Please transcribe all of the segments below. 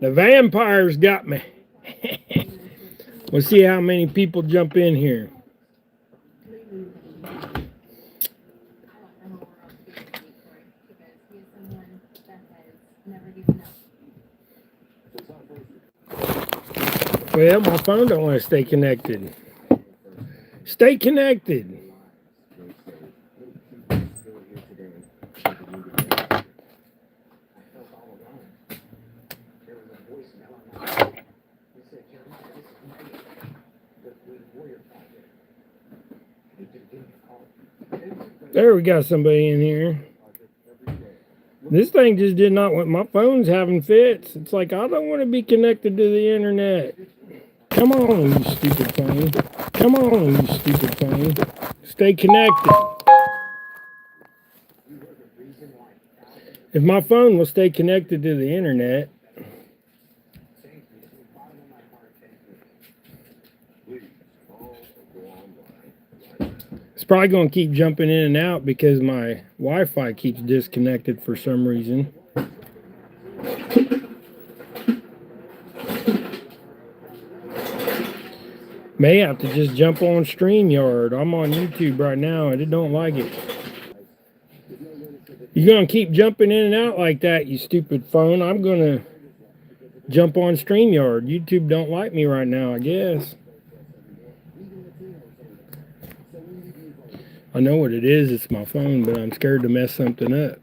The vampires got me. We'll see how many people jump in here. Well, my phone don't want to stay connected. Stay connected. There, we got somebody in here. This thing just did not want, my phone's having fits. It's like, I don't want to be connected to the internet. Come on, you stupid phone. Come on, you stupid phone. Stay connected. If my phone will stay connected to the internet, it's probably going to keep jumping in and out because my Wi-Fi keeps disconnected for some reason. May have to just jump on StreamYard. I'm on YouTube right now and it don't like it. You're going to keep jumping in and out like that, you stupid phone. I'm going to jump on StreamYard. YouTube don't like me right now, I guess. I know what it is. It's my phone, but I'm scared to mess something up.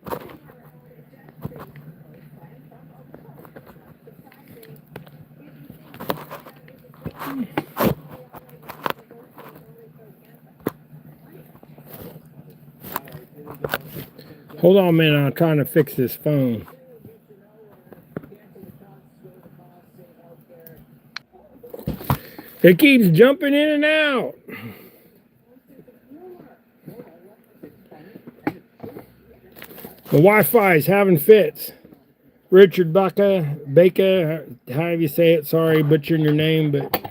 Hold on a minute, I'm trying to fix this phone. It keeps jumping in and out. The Wi-Fi is having fits. Richard Baca, however you say it, sorry, butchering your name, but...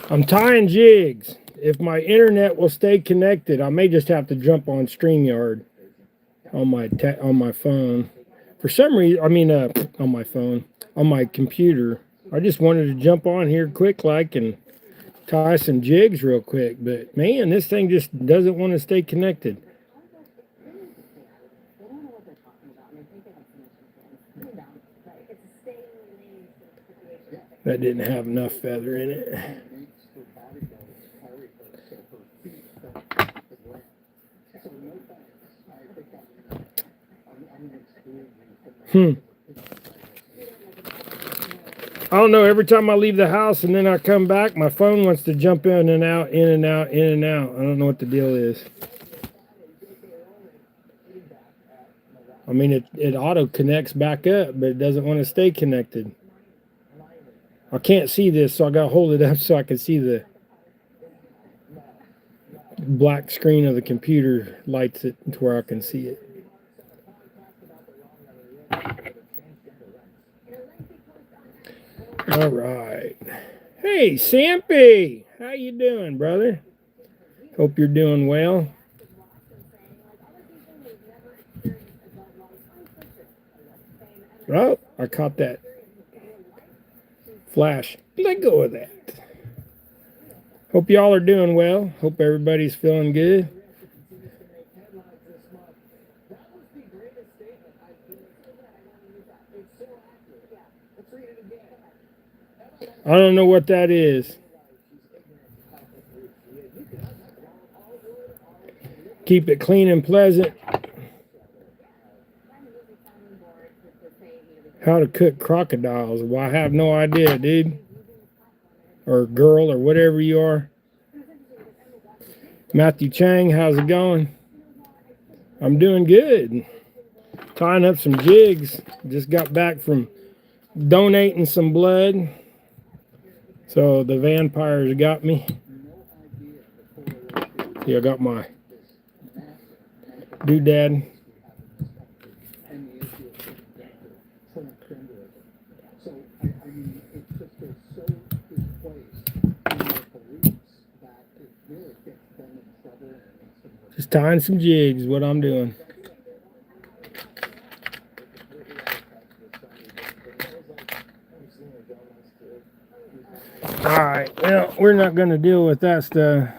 I'm tying jigs. If my internet will stay connected, I may just have to jump on StreamYard on my phone. For some reason, on my phone, on my computer. I just wanted to jump on here quick like and tie some jigs real quick. But man, this thing just doesn't want to stay connected. That didn't have enough feather in it. I don't know, every time I leave the house and then I come back, my phone wants to jump in and out, in and out, in and out. I don't know what the deal is. I mean, it auto connects back up, but it doesn't want to stay connected. I can't see this, so I got to hold it up so I can see the black screen of the computer lights it to where I can see it. All right. Hey, Sampy. How you doing, brother? Hope you're doing well. Oh, I caught that flash. Let go of that. Hope y'all are doing well. Hope everybody's feeling good. I don't know what that is. Keep it clean and pleasant. How to cook crocodiles. Well, I have no idea, dude. Or girl, or whatever you are. Matthew Chang, how's it going? I'm doing good. Tying up some jigs. Just got back from donating some blood. So the vampires got me. Yeah, I got my doodad. Just tying some jigs, what I'm doing. All right, well, we're not going to deal with that stuff.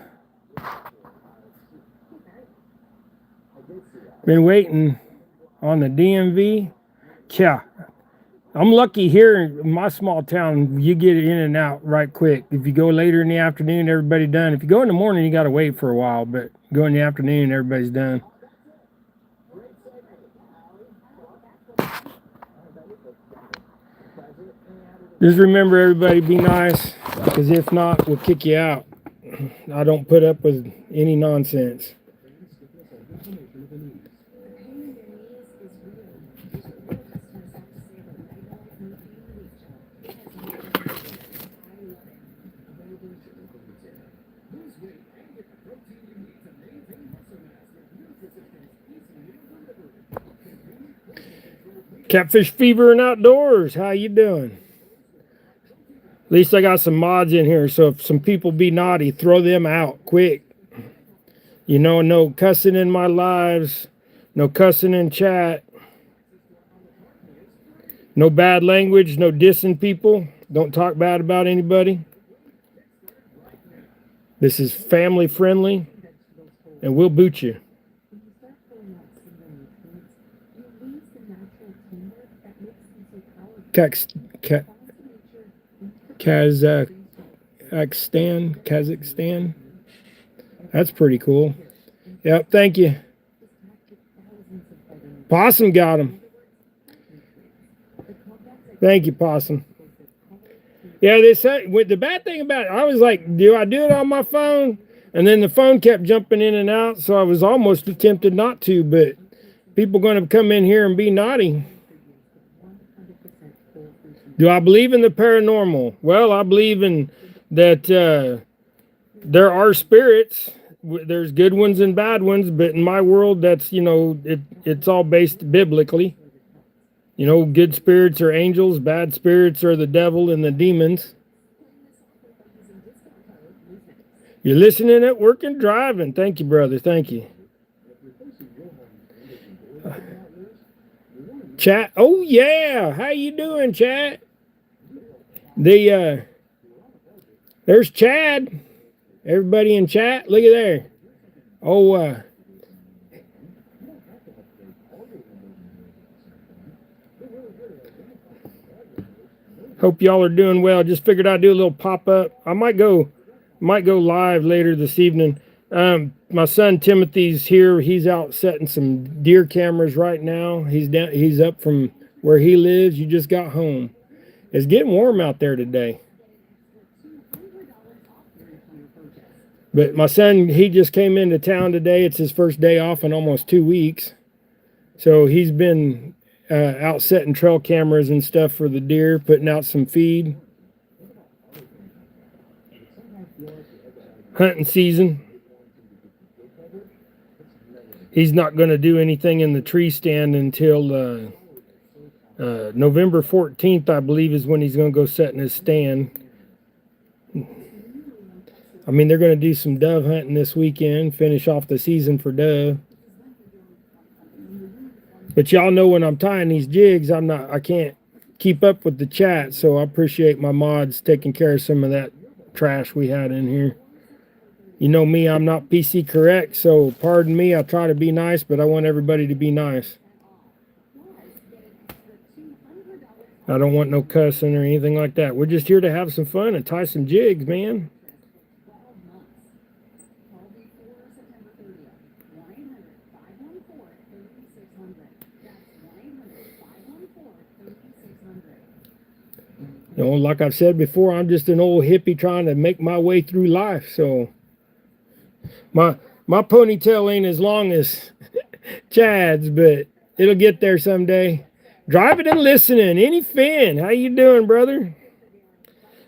Been waiting on the DMV. Yeah, I'm lucky here in my small town, you get in and out right quick. If you go later in the afternoon, everybody done. If you go in the morning, you got to wait for a while, but go in the afternoon, everybody's done. Just remember, everybody, be nice, because if not, we'll kick you out. I don't put up with any nonsense. Catfish Fever and Outdoors, how you doing? At least I got some mods in here, so if some people be naughty, throw them out quick. You know, no cussing in my lives, no cussing in chat, no bad language, no dissing people. Don't talk bad about anybody. This is family friendly, and we'll boot you. Kazakhstan. That's pretty cool. Yep, thank you. Possum got him. Thank you, Possum. Yeah, they said the bad thing about it, I was like, do I do it on my phone? And then the phone kept jumping in and out, so I was almost tempted not to, but people going to come in here and be naughty. Do I believe in the paranormal? Well, I believe in that there are spirits. There's good ones and bad ones, but in my world, that's, you know, it's all based biblically. You know, good spirits are angels, bad spirits are the devil and the demons. You're listening at work and driving. Thank you, brother. Thank you. Chat. Oh, yeah. How you doing, chat? There's Chad. Everybody in chat, look at there. Oh, hope y'all are doing well. Just figured I'd do a little pop-up. I might go live later this evening. My son Timothy's here. He's out setting some deer cameras right now. He's up from where he lives. You just got home. It's getting warm out there today. But my son, he just came into town today. It's his first day off in almost 2 weeks. So he's been out setting trail cameras and stuff for the deer, putting out some feed. Hunting season. He's not going to do anything in the tree stand until November 14th, I believe, is when he's going to go set in his stand. I mean, they're going to do some dove hunting this weekend, finish off the season for dove. But y'all know when I'm tying these jigs, I can't keep up with the chat, so I appreciate my mods taking care of some of that trash we had in here. You know me, I'm not PC correct, so pardon me, I try to be nice, but I want everybody to be nice. I don't want no cussing or anything like that. We're just here to have some fun and tie some jigs, man. You know, like I've said before, I'm just an old hippie trying to make my way through life. So my ponytail ain't as long as Chad's, but it'll get there someday. Driving and listening. Any Finn, how you doing, brother?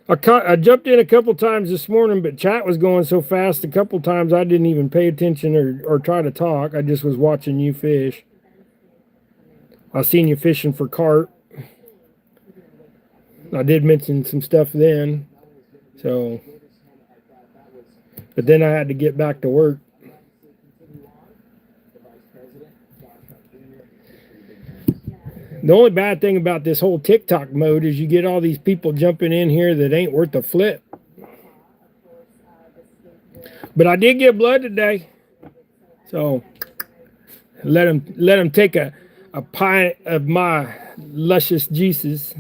I jumped in a couple times this morning, but chat was going so fast a couple times I didn't even pay attention or try to talk. I just was watching you fish. I seen you fishing for carp. I did mention some stuff then. So, but then I had to get back to work. The only bad thing about this whole TikTok mode is you get all these people jumping in here that ain't worth a flip. But I did get blood today. So let them take a pint of my luscious juices.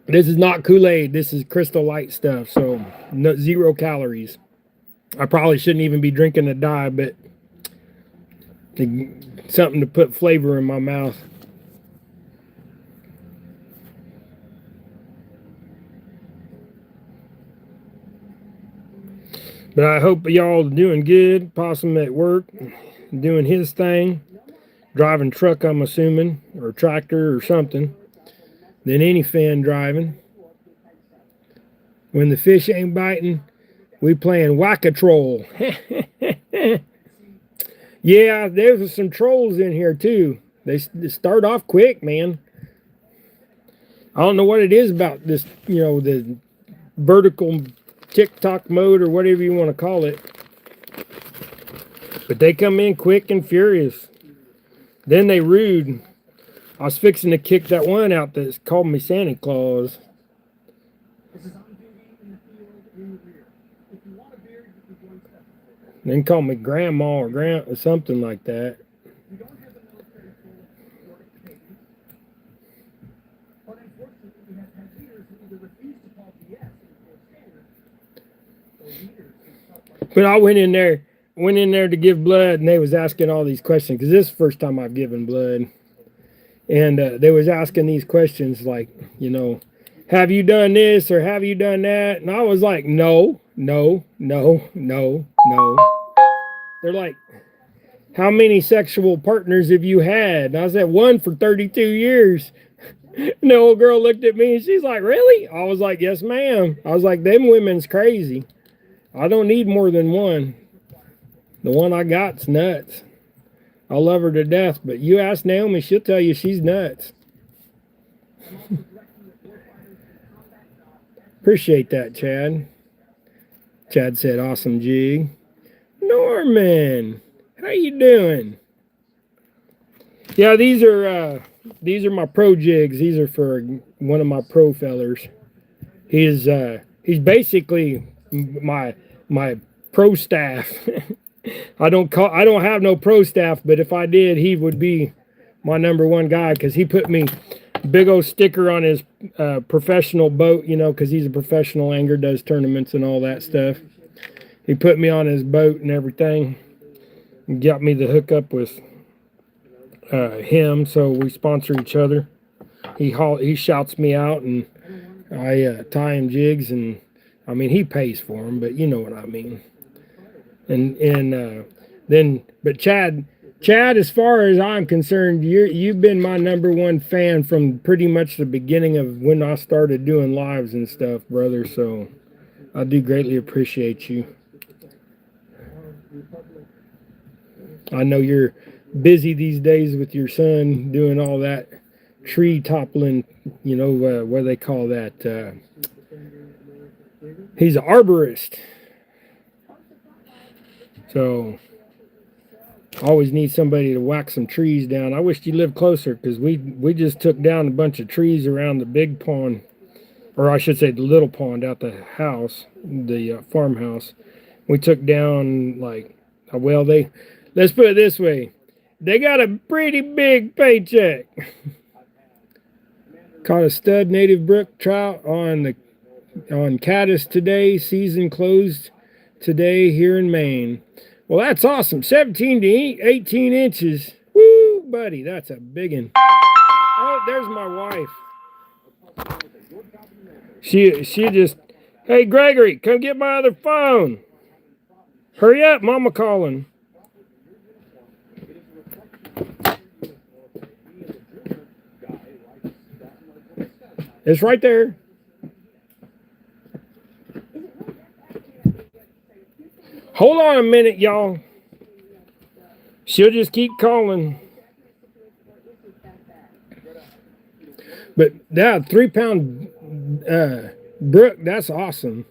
This is not Kool-Aid. This is Crystal Light stuff. So no, 0 calories. I probably shouldn't even be drinking a dye, but something to put flavor in my mouth. But I hope y'all doing good. Possum at work, doing his thing, driving truck, I'm assuming, or tractor or something. Than any fan driving. When the fish ain't biting, we playing whack-a-troll. Yeah, there's some trolls in here too. They start off quick, man. I don't know what it is about this, the vertical TikTok mode or whatever you want to call it. But they come in quick and furious. Then they rude. I was fixing to kick that one out that's called me Santa Claus. Then call me grandma or something like that. But I went in there to give blood, and they was asking all these questions because this is the first time I've given blood. And they was asking these questions like, have you done this or have you done that? And I was like, no. They're like, how many sexual partners have you had? And I said, 1 for 32 years. And the old girl looked at me and she's like, really? I was like, yes, ma'am. I was like, them women's crazy. I don't need more than one. The one I got's nuts. I love her to death, but you ask Naomi, she'll tell you she's nuts. Appreciate that, Chad. Chad said, awesome jig. Norman, how you doing? Yeah, these are my pro jigs. These are for one of my pro fellers. He's basically my pro staff. I don't have no pro staff, but if I did, he would be my #1 guy because he put me big old sticker on his professional boat, because he's a professional angler, does tournaments and all that stuff. He put me on his boat and everything, and got me the hookup with him, so we sponsor each other. He shouts me out, and I tie him jigs, and I mean he pays for them, but you know what I mean. But Chad, as far as I'm concerned, you've been my #1 fan from pretty much the beginning of when I started doing lives and stuff, brother. So I do greatly appreciate you. I know you're busy these days with your son doing all that tree toppling, what do they call that? He's an arborist. So I always need somebody to whack some trees down. I wish you lived closer because we just took down a bunch of trees around the big pond, or I should say the little pond out the house, the farmhouse. We took down let's put it this way. They got a pretty big paycheck. Caught a stud native brook trout on caddis today. Season closed today here in Maine. Well, that's awesome. 17 to 18 inches. Woo, buddy, that's a big one. Oh, there's my wife. She just, hey, Gregory, come get my other phone. Hurry up, Mama calling. It's right there. Hold on a minute, y'all. She'll just keep calling. But that 3 pound brook, that's awesome.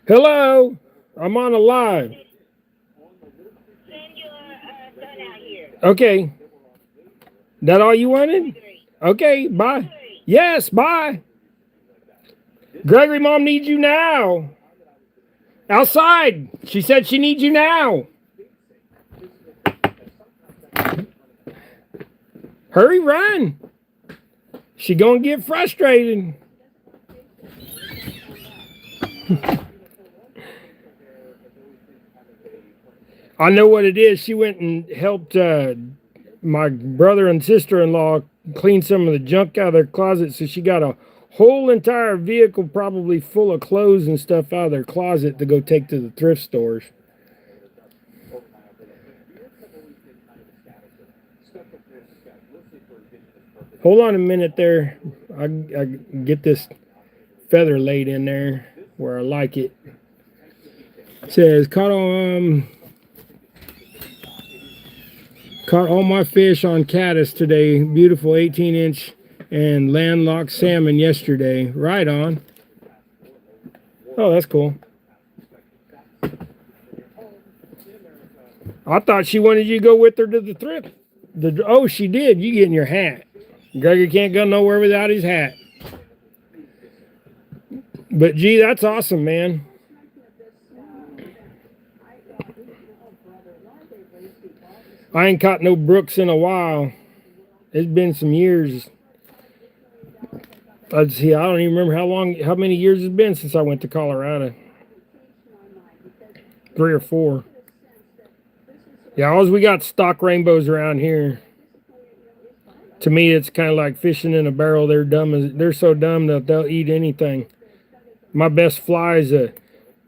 Hello, I'm on a live. Okay, that all you wanted? Okay, bye. Yes, bye. Gregory, mom needs you now. Outside. She said she needs you now. Hurry, run. She gonna get frustrated. I know what it is. She went and helped my brother and sister-in-law clean some of the junk out of their closet. So she got a whole entire vehicle probably full of clothes and stuff out of their closet to go take to the thrift stores. Hold on a minute there. I get this feather laid in there where I like it. It says caught all my fish on caddis today. Beautiful 18-inch and landlocked salmon yesterday. Right on. Oh, that's cool. I thought she wanted you to go with her to the thrift. Oh, she did. You get in your hat. Gregor can't go nowhere without his hat. But gee, that's awesome, man. I ain't caught no brooks in a while. It's been some years. Let's see, I don't even remember how many years it's been since I went to Colorado. 3 or 4. Yeah, always we got stock rainbows around here. To me, it's kind of like fishing in a barrel. They're so dumb that they'll eat anything. My best fly is a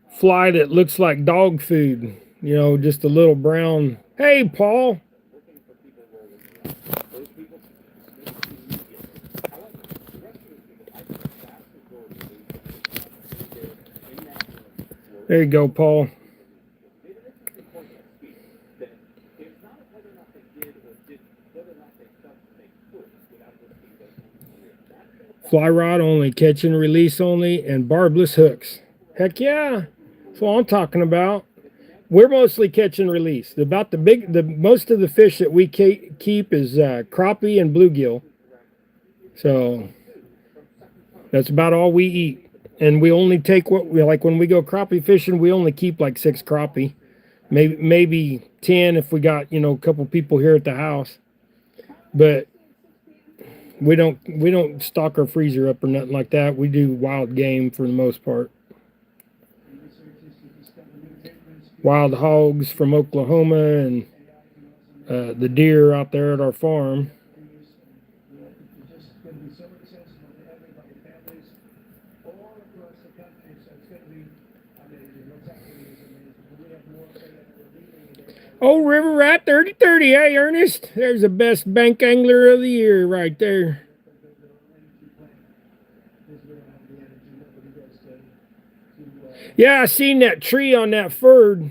fly that looks like dog food. You know, just a little brown. Hey, Paul. There you go, Paul. Fly rod only, catch and release only, and barbless hooks. Heck yeah, that's what I'm talking about. We're mostly catch and release. Most of the fish that we keep is crappie and bluegill. So that's about all we eat. And we only take what we like when we go crappie fishing. We only keep like 6 crappie, maybe 10 if we got a couple people here at the house. But we don't stock our freezer up or nothing like that. We do wild game for the most part. Wild hogs from Oklahoma and the deer out there at our farm. Oh, River Rat 3030. Hey, Ernest. There's the best bank angler of the year right there. Yeah, I seen that tree on that Ford.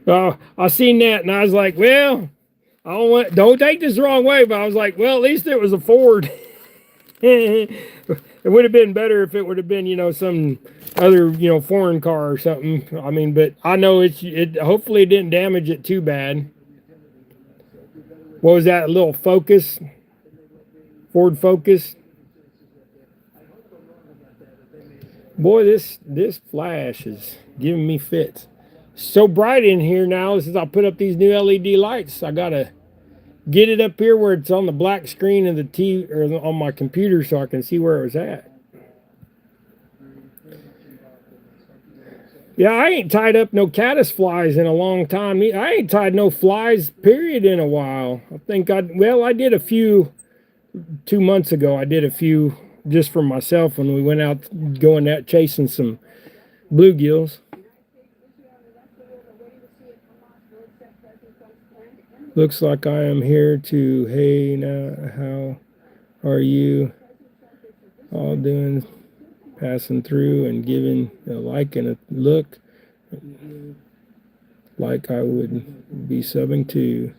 I seen that and I was like, well, don't take this the wrong way, but I was like, well, at least it was a Ford. It would have been better if it would have been, some other, foreign car or something. I mean, but I know it hopefully it didn't damage it too bad. What was that, a little Focus? Ford Focus? Boy, this flash is giving me fits. So bright in here now since I put up these new LED lights. I gotta get it up here where it's on the black screen of the TV or on my computer so I can see where it was at. Yeah, I ain't tied up no caddis flies in a long time. I ain't tied no flies, period, in a while. I did a few 2 months ago. I did a few just for myself when we went out going out chasing some bluegills. Looks like I am here to, hey, now, how are you all doing? Passing through and giving a like and a look. like I would be subbing to.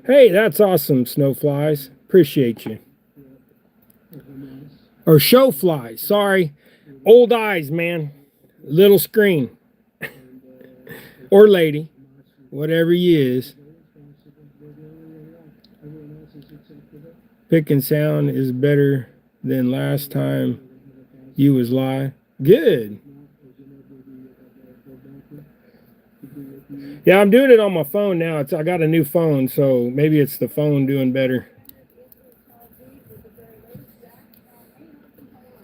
Hey, that's awesome, Snowflies. Appreciate you. Or Showflies, sorry. Old eyes, man. Little screen. Or lady. Whatever you is. Picking sound is better than last time you was live. Good. Yeah, I'm doing it on my phone now. I got a new phone, so maybe it's the phone doing better.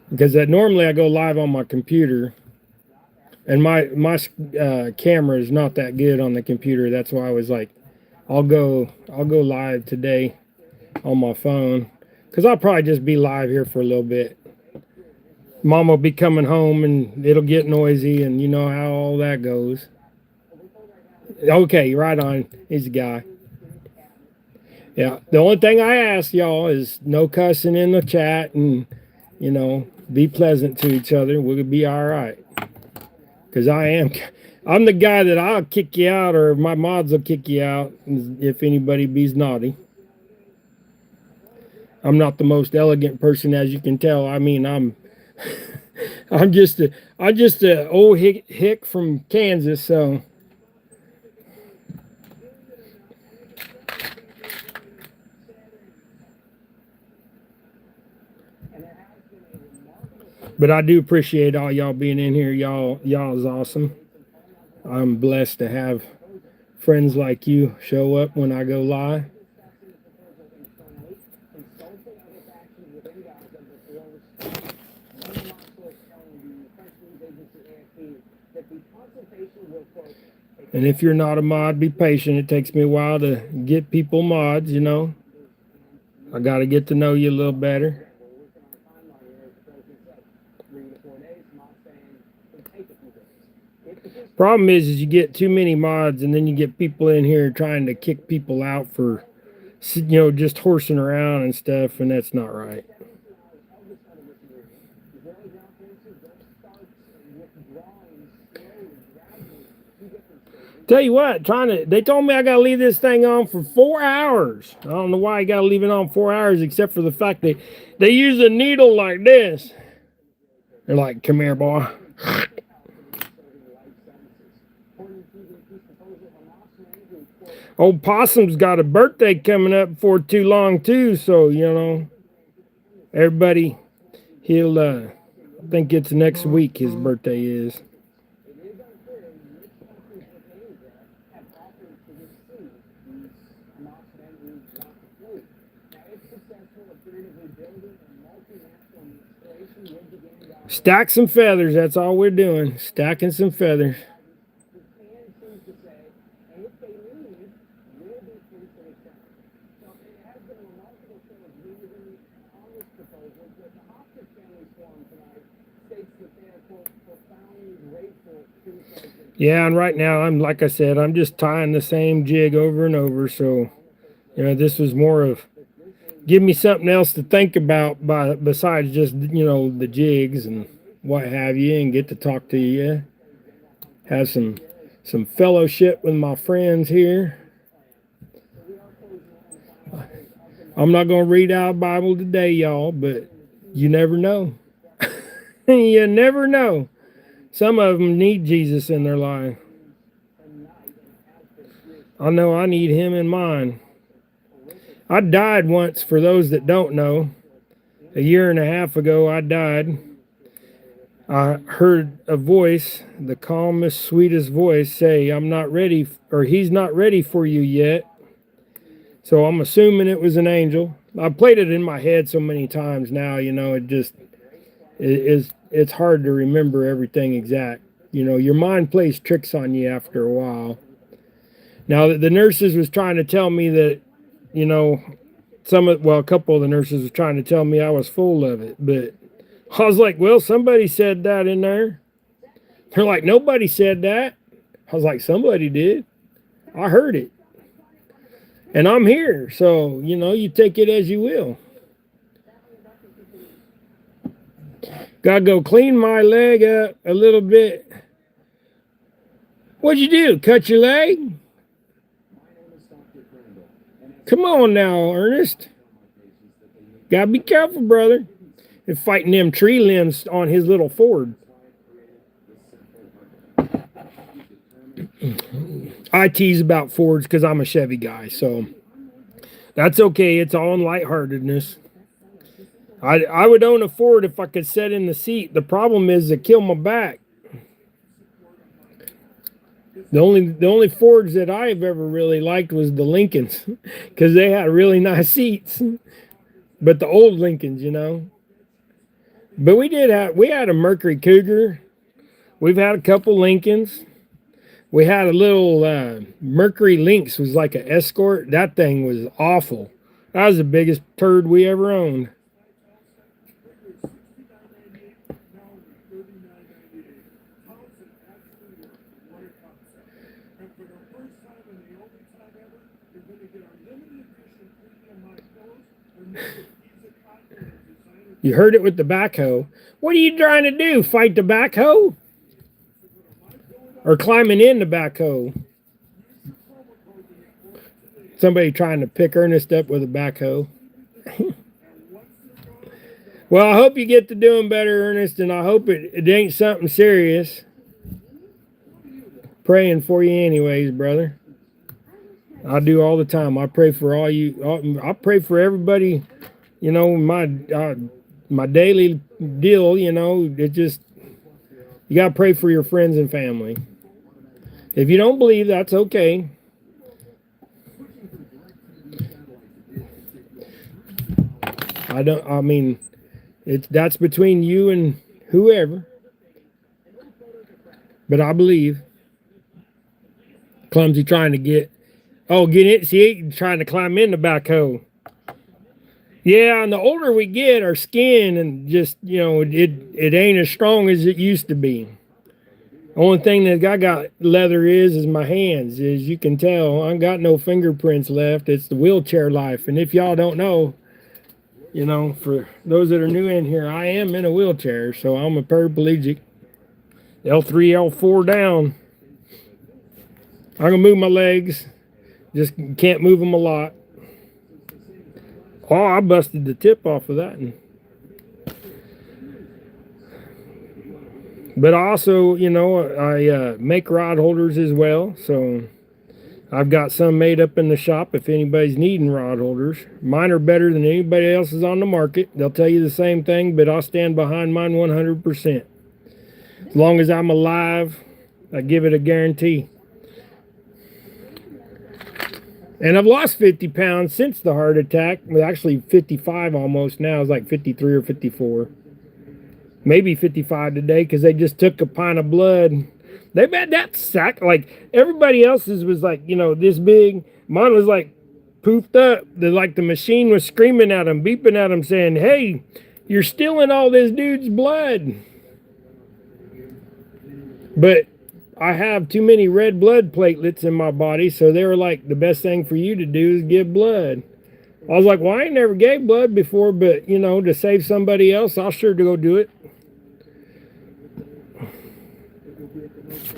Because normally I go live on my computer, and my camera is not that good on the computer. That's why I was like, I'll go live today on my phone, because I'll probably just be live here for a little bit. Mom will be coming home and it'll get noisy, and you know how all that goes. Okay, right on. He's a guy. Yeah, the only thing I ask y'all is no cussing in the chat, and you know, be pleasant to each other. We'll be all right. Because I'm the guy that I'll kick you out, or my mods will kick you out if anybody be's naughty. I'm not the most elegant person, as you can tell. I mean, I'm just a old hick from Kansas, so. But I do appreciate all y'all being in here. Y'all is awesome. I'm blessed to have friends like you show up when I go live. And if you're not a mod, be patient. It takes me a while to get people mods, you know. I got to get to know you a little better. Problem is you get too many mods, and then you get people in here trying to kick people out for, you know, just horsing around and stuff, and that's not right. Tell you what, they told me I gotta leave this thing on for 4 hours. I don't know why I gotta leave it on 4 hours, except for the fact that they use a needle like this. They're like, come here, boy. Old Possum's got a birthday coming up before too long too, so you know, everybody, I think it's next week his birthday is. Stack some feathers, that's all we're doing. Stacking some feathers. Yeah, and right now like I said, I'm just tying the same jig over and over. So, you know, this was more of give me something else to think about besides just, you know, the jigs and what have you, and get to talk to you. Have some fellowship with my friends here. I'm not going to read out of Bible today, y'all, but you never know. You never know. Some of them need Jesus in their life. I know I need him in mine. I died once, for those that don't know. A year and a half ago, I died. I heard a voice, the calmest, sweetest voice, say, I'm not ready, or he's not ready for you yet. So I'm assuming it was an angel. I played it in my head so many times now, you know, it's hard to remember everything exact. You know, your mind plays tricks on you after a while. Now, the nurses was trying to tell me that, you know, a couple of the nurses was trying to tell me I was full of it, but I was like, well, somebody said that in there. They're like, nobody said that. I was like, somebody did. I heard it. And I'm here, so, you know, you take it as you will. Gotta go clean my leg up a little bit. What'd you do? Cut your leg? Come on now, Ernest. Gotta be careful, brother. And fighting them tree limbs on his little Ford. I tease about Fords because I'm a Chevy guy, so that's okay. It's all in lightheartedness. I would own a Ford if I could sit in the seat. The problem is to kill my back. The only Fords that I've ever really liked was the Lincolns because they had really nice seats. But the old Lincolns, you know. But we had a Mercury Cougar. We've had a couple Lincolns. We had a little Mercury Lynx, was like an Escort. That thing was awful. That was the biggest turd we ever owned. You heard it with the backhoe. What are you trying to do? Fight the backhoe? Or climbing in the backhoe? Somebody trying to pick Ernest up with a backhoe. Well, I hope you get to doing better, Ernest, and I hope it ain't something serious. Praying for you anyways, brother. I do all the time. I pray for all you. I pray for everybody. You know, my daily deal, you know, it just, you got to pray for your friends and family. If you don't believe, that's okay. I mean, that's between you and whoever. But I believe. Clumsy trying to get it. See, trying to climb in the backhoe. Yeah, and the older we get, our skin and just, you know, it ain't as strong as it used to be. Only thing that I got leather is my hands. As you can tell, I ain't got no fingerprints left. It's the wheelchair life. And if y'all don't know, you know, for those that are new in here, I am in a wheelchair, so I'm a paraplegic. L3, L4 down. I can move my legs, just can't move them a lot. Oh, I busted the tip off of that one. But also, you know, I make rod holders as well. So I've got some made up in the shop if anybody's needing rod holders. Mine are better than anybody else's on the market. They'll tell you the same thing, but I'll stand behind mine 100%. As long as I'm alive, I give it a guarantee. And I've lost 50 pounds since the heart attack. Well, actually 55 almost now. It's like 53 or 54. Maybe 55 today because they just took a pint of blood. They've had that sack. Like everybody else's was like, you know, this big. Mine was like poofed up. The machine was screaming at them, beeping at them, saying, hey, you're stealing all this dude's blood. But I have too many red blood platelets in my body, so they were like, the best thing for you to do is give blood. I was like, well, I ain't never gave blood before, but, you know, to save somebody else, I'll sure go do it.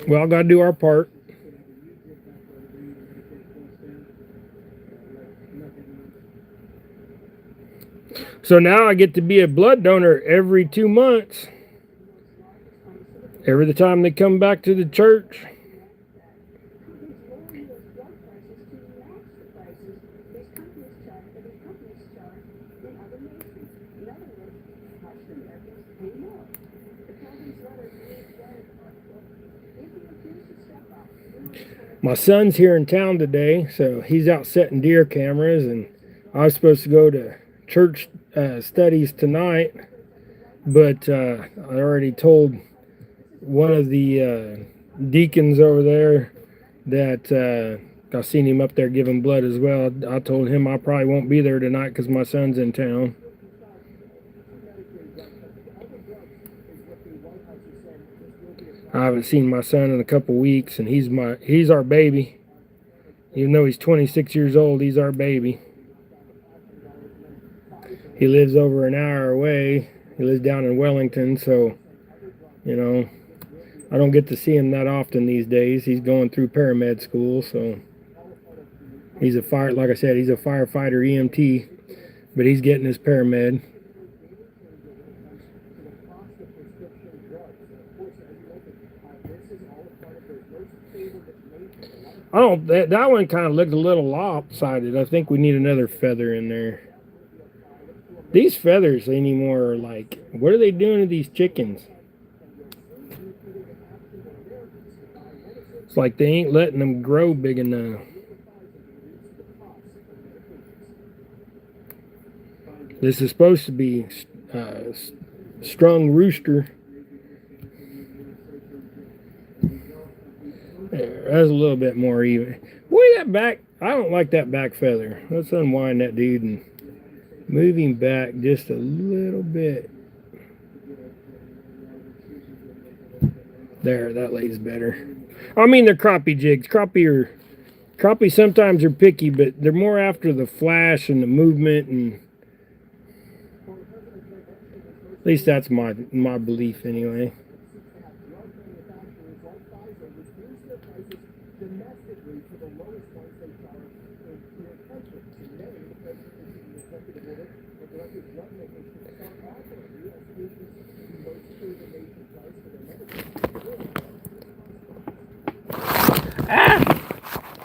Well, I got to do our part. So now I get to be a blood donor every 2 months. Every time they come back to the church. My son's here in town today, so he's out setting deer cameras, and I was supposed to go to church studies tonight, but I already told one of the deacons over there that I seen him up there giving blood as well. I told him I probably won't be there tonight because my son's in town. I haven't seen my son in a couple weeks, and he's our baby. Even though he's 26 years old, he's our baby. He lives over an hour away. He lives down in Wellington, so, you know, I don't get to see him that often these days. He's going through paramed school, so. He's a like I said, he's a firefighter EMT, but he's getting his paramed. Oh, that one kind of looked a little lopsided. I think we need another feather in there. These feathers anymore are like, what are they doing to these chickens? It's like they ain't letting them grow big enough. This is supposed to be strung rooster. There, that's a little bit more even. Boy, that back, I don't like that back feather. Let's unwind that dude and move him back just a little bit. There, that lays better. I mean, they're crappie jigs. Crappie sometimes are picky, but they're more after the flash and the movement, and at least that's my belief anyway.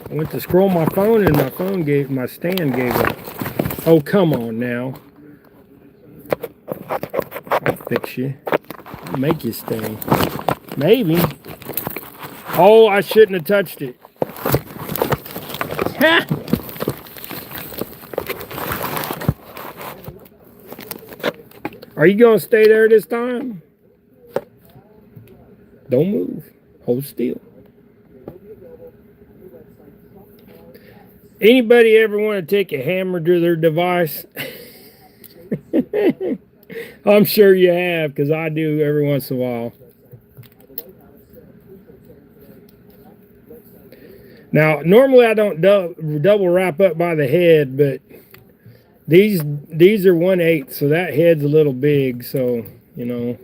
I went to scroll my phone and my stand gave up. Oh, come on now. I'll fix you. I'll make you stay. Maybe. Oh, I shouldn't have touched it. Ha! Are you going to stay there this time? Don't move. Hold still. Anybody ever want to take a hammer to their device? I'm sure you have, because I do every once in a while. Now, normally I don't double wrap up by the head, but these are 1/8, so that head's a little big, so, you know.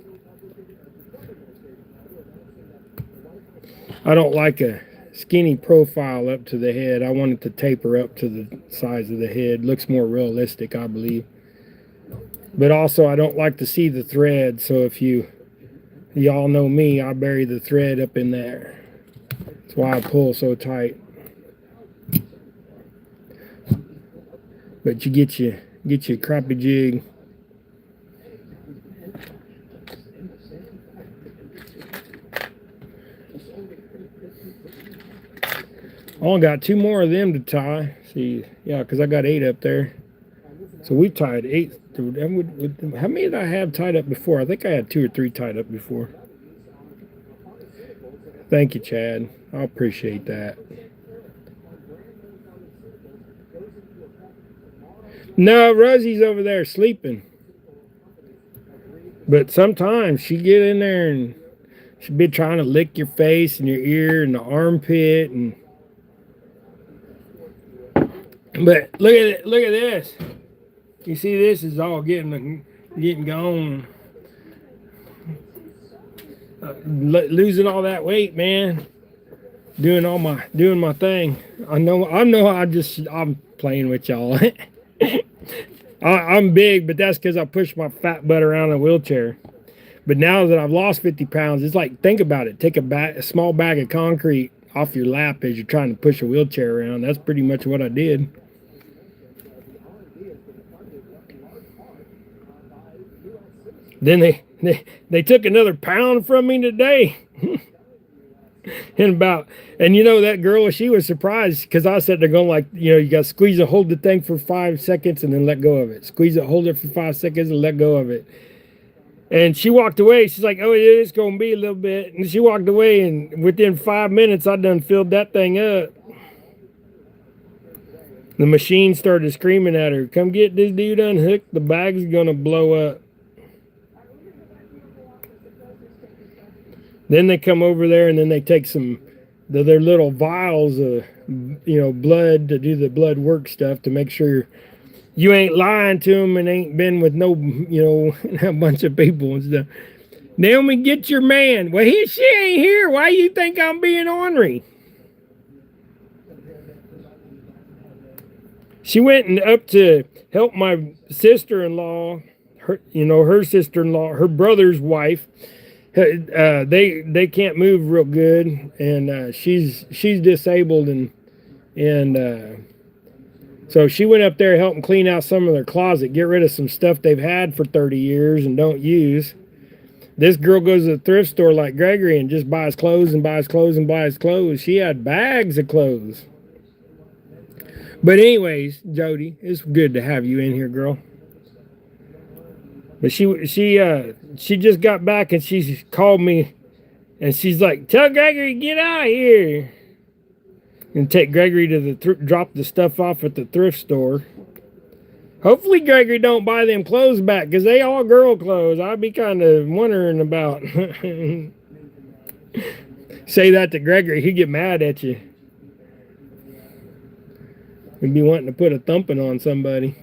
I don't like a skinny profile up to the head. I want it to taper up to the size of the head. Looks more realistic, I believe. But also, I don't like to see the thread, so if y'all know me, I bury the thread up in there. That's why I pull so tight. But you get your crappie jig. I only got 2 more of them to tie. See, yeah, because I got 8 up there. So we tied 8. How many did I have tied up before? I think I had 2 or 3 tied up before. Thank you, Chad. I appreciate that. No, Rosie's over there sleeping. But sometimes she get in there and she'll be trying to lick your face and your ear and the armpit and. But look at it. Look at this. You see, this is all getting gone. Losing all that weight, man. Doing my thing. I know. I'm playing with y'all. I'm big, but that's because I push my fat butt around in a wheelchair. But now that I've lost 50 pounds, it's like, think about it. Take a small bag of concrete off your lap as you're trying to push a wheelchair around. That's pretty much what I did. Then they took another pound from me today. And you know, that girl, she was surprised because I said they're going like, you know, you got to squeeze it, hold the thing for 5 seconds and then let go of it. Squeeze it, hold it for 5 seconds and let go of it. And she walked away. She's like, oh, yeah, it's going to be a little bit. And she walked away, and within 5 minutes, I done filled that thing up. The machine started screaming at her, come get this dude unhooked. The bag's going to blow up. Then they come over there and then they take their little vials of, you know, blood to do the blood work stuff to make sure you ain't lying to them and ain't been with no, you know, a bunch of people and stuff. Naomi, get your man. Well, she ain't here. Why you think I'm being ornery? She went and up to help my sister-in-law, her sister-in-law, her brother's wife. They can't move real good, and she's disabled, and so she went up there helping clean out some of their closet, get rid of some stuff they've had for 30 years and don't use. This girl goes to the thrift store like Gregory and just buys clothes and buys clothes and buys clothes. She had bags of clothes. But anyways, Jody, it's good to have you in here, girl. But she just got back and she called me and she's like, "Tell Gregory get out of here." And take Gregory to the drop the stuff off at the thrift store. Hopefully Gregory don't buy them clothes back because they all girl clothes. I'd be kind of wondering about. Say that to Gregory, he'd get mad at you. He'd be wanting to put a thumping on somebody.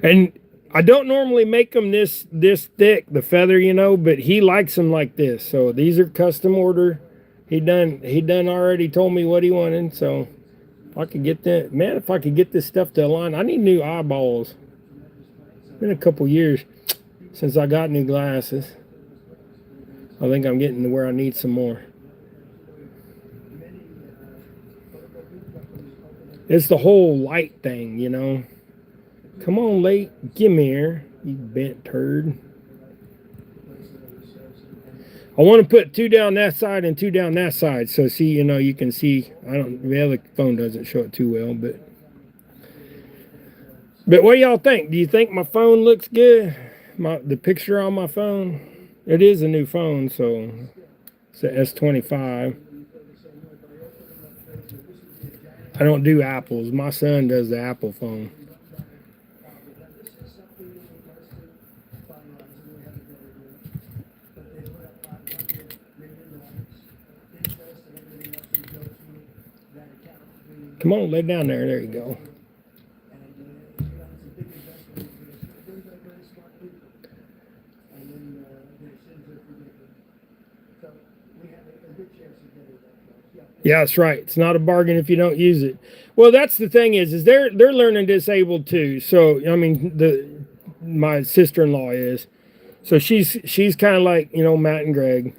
And I don't normally make them this thick, the feather, but he likes them like this. So these are custom order. He done already told me what he wanted. So if I could get that, man, if I could get this stuff to align, I need new eyeballs. It's been a couple years since I got new glasses. I think I'm getting to where I need some more. It's the whole light thing, Come on, late. Gimme here, you bent turd. I want to put 2 down that side and 2 down that side. So see, you can see. The other phone doesn't show it too well, but what do y'all think? Do you think my phone looks good? The picture on my phone? It is a new phone, so it's a S25. I don't do Apples. My son does the Apple phone. Come on, lay down there. There you go. Yeah, that's right. It's not a bargain if you don't use it. Well, that's the thing is they're learning disabled too. So I mean, my sister-in-law is. So she's kind of like Matt and Greg.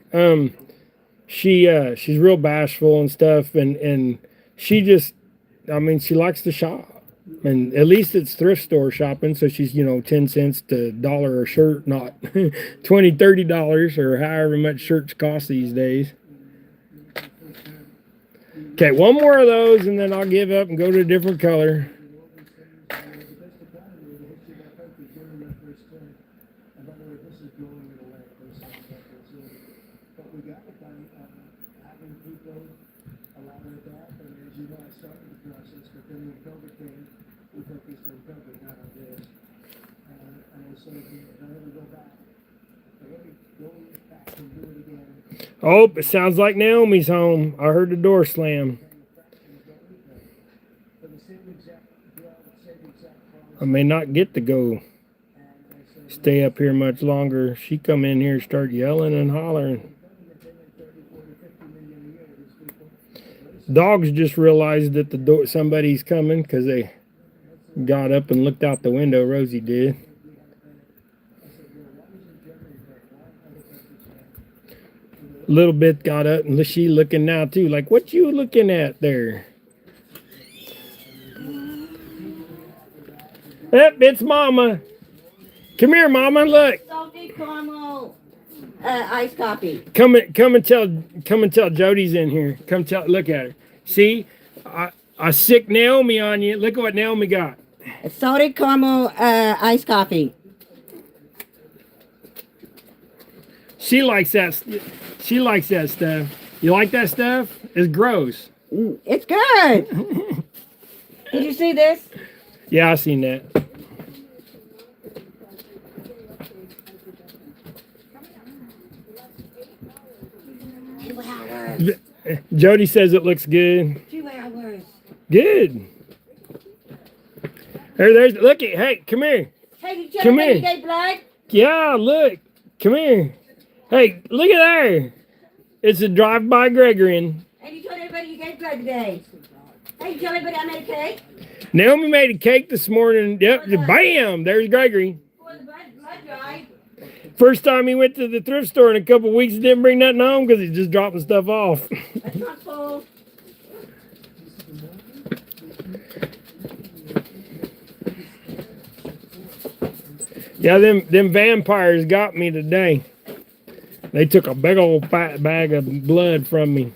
She's real bashful and stuff, and she just. She likes to shop, and at least it's thrift store shopping. So she's, 10 cents to $1 a shirt, not $20, $30 or however much shirts cost these days. Okay, one more of those, and then I'll give up and go to a different color. Oh, it sounds like Naomi's home. I heard the door slam. I may not get to go stay up here much longer. She come in here and start yelling and hollering. Dogs just realized that the door somebody's coming because they got up and looked out the window. Rosie did. A little bit got up and she looking now too, like, what you looking at there? Yep, it's Mama. Come here, Mama. Look. Salted caramel iced coffee. Come and tell Jody's in here. Look at her. See, I sick Naomi on you. Look at what Naomi got. Salted caramel iced coffee. She likes that. She likes that stuff. You like that stuff? It's gross. It's good. Did you see this? Yeah, I seen that. Jody says it looks good. 2 hours. Good. There's look at, hey, come here. Hey, did you tell Come everybody here. you gave blood? Yeah, look. Come here. Hey, look at there. It's a drive-by Gregory. Hey, you told everybody you gave blood today. Hey, you tell everybody I made a cake? Naomi made a cake this morning. Yep, bam, there's Gregory. Before the blood drive. First time he went to the thrift store in a couple weeks, didn't bring nothing home because he's just dropping stuff off. That's not full. Yeah, them vampires got me today. They took a big old fat bag of blood from me.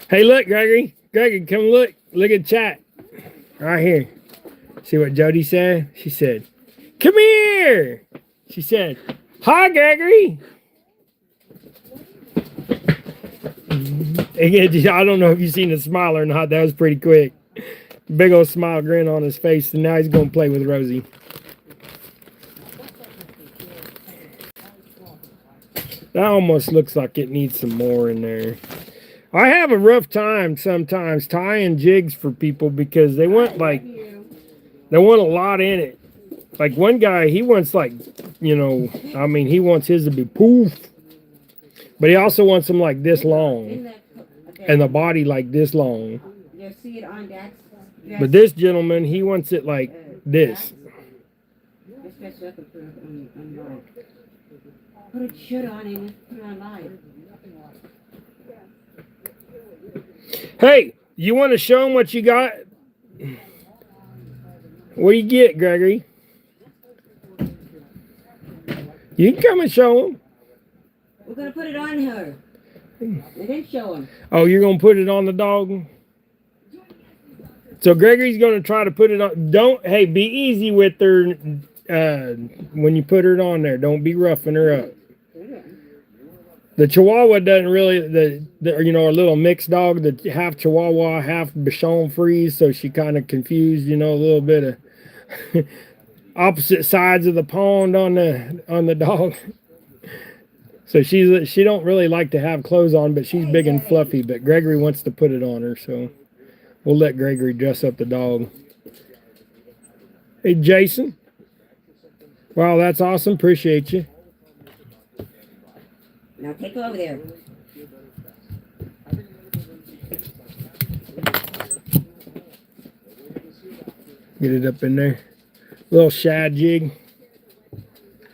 Hey, look, Gregory. Gregory, come look. Look at chat. Right here. See what Jody said? She said, come here. She said, hi, Gregory. Again, I don't know if you've seen the smile or not. That was pretty quick. Big old smile grin on his face, and now he's going to play with Rosie. That almost looks like it needs some more in there. I have a rough time sometimes tying jigs for people because they want a lot in it. Like one guy, he wants like, he wants his to be poof. But he also wants them like this long. And the body like this long. You see it on Dad's dress? But this gentleman, he wants it like this. Just dress up and put it on live. Put a shirt on and put it on live. Hey, you want to show him what you got? What do you get, Gregory? You can come and show him. We're going to put it on her. And then show him. Oh, you're going to put it on the dog? So Gregory's going to try to put it on. Hey, be easy with her when you put her on there. Don't be roughing her up. The Chihuahua doesn't really, a little mixed dog, the half Chihuahua, half Bichon Frise, so she kind of confused, a little bit of opposite sides of the pond on the dog. So she don't really like to have clothes on, but she's big and fluffy, but Gregory wants to put it on her, so we'll let Gregory dress up the dog. Hey, Jason. Wow, that's awesome. Appreciate you. Now take her over there. Get it up in there. Little shad jig.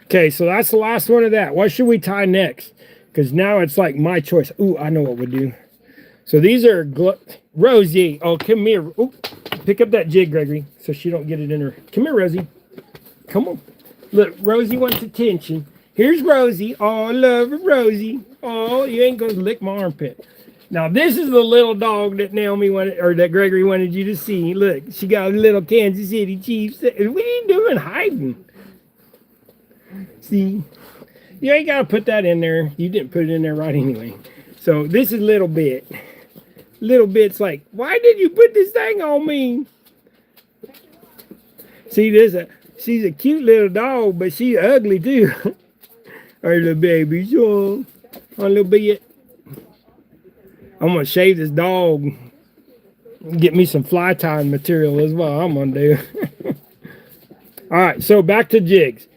Okay, so that's the last one of that. What should we tie next? Because now it's like my choice. Ooh, I know what we'll do. So these are Rosie. Oh, come here. Ooh, pick up that jig, Gregory, so she don't get it in her. Come here, Rosie. Come on. Look, Rosie wants attention. Here's Rosie. Oh, I love her, Rosie. Oh, you ain't gonna lick my armpit. Now this is the little dog that Naomi wanted, or that Gregory wanted you to see. Look, she got a little Kansas City Chiefs. What are you doing hiding? See, you ain't gotta put that in there. You didn't put it in there right anyway. So this is Little Bit. Little Bit's like, why did you put this thing on me? See, she's a cute little dog, but she's ugly too. Our little baby, so a little bit. I'm gonna shave this dog. Get me some fly tying material as well. I'm gonna do. All right, so back to jigs.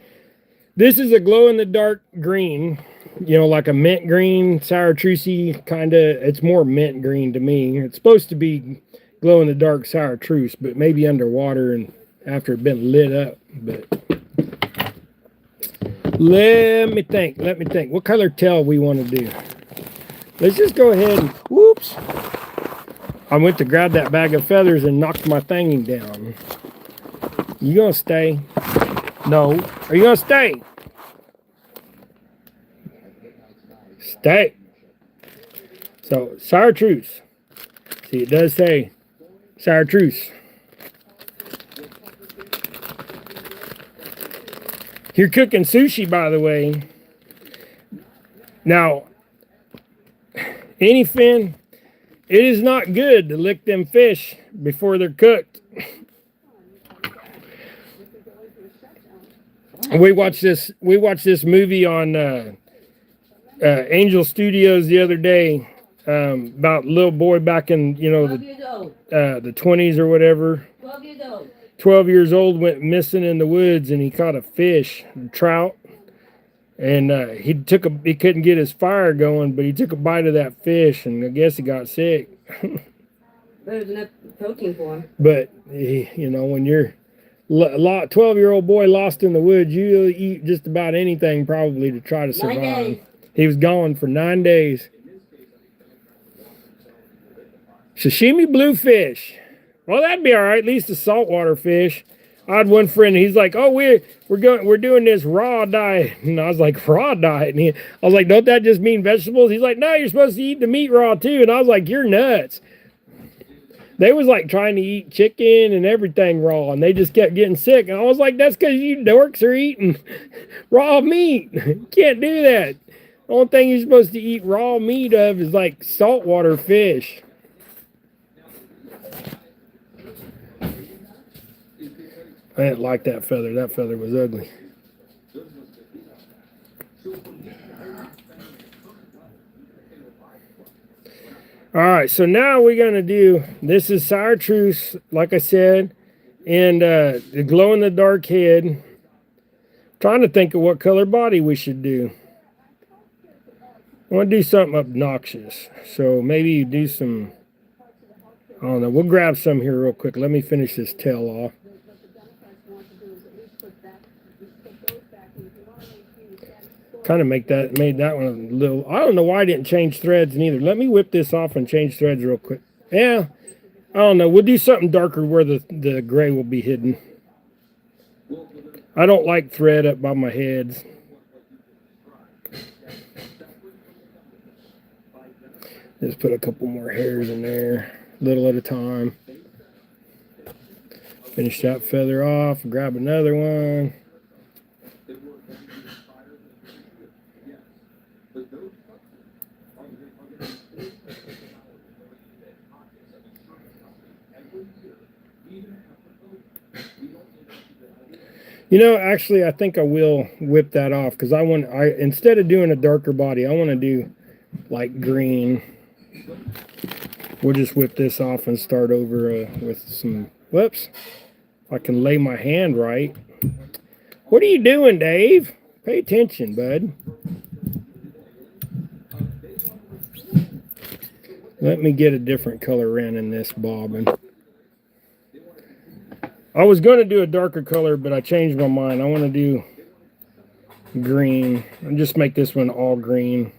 This is a glow in the dark green, like a mint green, chartreusey kind of. It's more mint green to me. It's supposed to be glow in the dark chartreuse, but maybe underwater and after it's been lit up. But let me think. What color tail we want to do? Let's just go ahead and, whoops. I went to grab that bag of feathers and knocked my thinging down. You gonna stay? No. Are you gonna stay? Stay. So, chartreuse. See, it does say chartreuse. You're cooking sushi, by the way. Now, any fin, it is not good to lick them fish before they're cooked. We watched this movie on Angel Studios the other day, about little boy back in, 12 years old. the 20s or whatever. 12 years old. 12 years old, went missing in the woods, and he caught a fish, a trout, and he couldn't get his fire going, but he took a bite of that fish, and I guess he got sick. There's enough protein for him. But when you're 12-year-old boy lost in the woods, you eat just about anything probably to try to survive. 9 days. He was gone for 9 days. Sashimi bluefish. Well, that'd be all right. At least a saltwater fish. I had one friend. He's like, "Oh, we're doing this raw diet," and I was like, "Raw diet?" And I was like, "Don't that just mean vegetables?" He's like, "No, you're supposed to eat the meat raw too." And I was like, "You're nuts." They was like trying to eat chicken and everything raw, and they just kept getting sick. And I was like, "That's because you dorks are eating raw meat. You can't do that. The only thing you're supposed to eat raw meat of is like saltwater fish." I didn't like that feather. That feather was ugly. All right, so now we're going to do, this is chartreuse, like I said, and the glow-in-the-dark head. Trying to think of what color body we should do. I want to do something obnoxious. So maybe you do some, I don't know, we'll grab some here real quick. Let me finish this tail off. Kind of made that one a little, I don't know why I didn't change threads neither. Let me whip this off and change threads real quick. Yeah, I don't know. We'll do something darker where the gray will be hidden. I don't like thread up by my heads. Just put a couple more hairs in there, little at a time. Finish that feather off, grab another one. Actually, I think I will whip that off because instead of doing a darker body, I want to do like green. We'll just whip this off and start over with some, whoops. If I can lay my hand right. What are you doing, Dave? Pay attention, bud. Let me get a different color wren in this bobbin. I was going to do a darker color, but I changed my mind. I want to do green. I'll just make this one all green.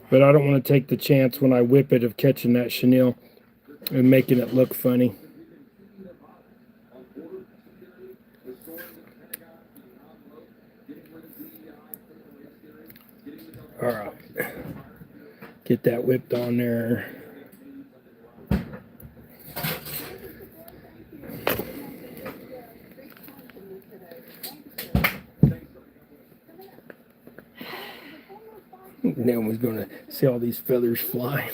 But I don't want to take the chance when I whip it of catching that chenille and making it look funny. All right. Get that whipped on there. No one's going to see all these feathers flying.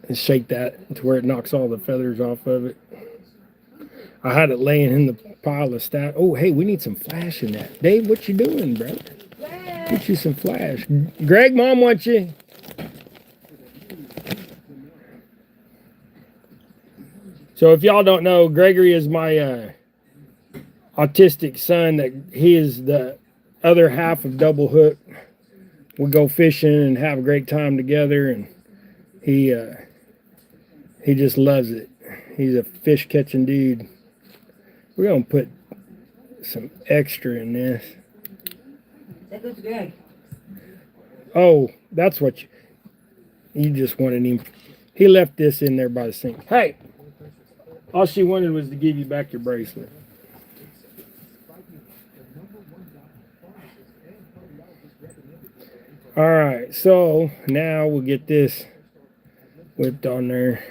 And shake that to where it knocks all the feathers off of it. I had it laying in the pile of stuff. Oh, hey, we need some flash in that. Dave, what you doing, bro? Get you some flash. Greg, Mom wants you. So if y'all don't know, Gregory is my autistic son. That he is the other half of Double Hook. We go fishing and have a great time together, and he just loves it. He's a fish catching dude. We're gonna put some extra in this. That goes good. Oh, that's what you just wanted him. He left this in there by the sink. Hey, all she wanted was to give you back your bracelet. All right, so now we'll get this whipped on there.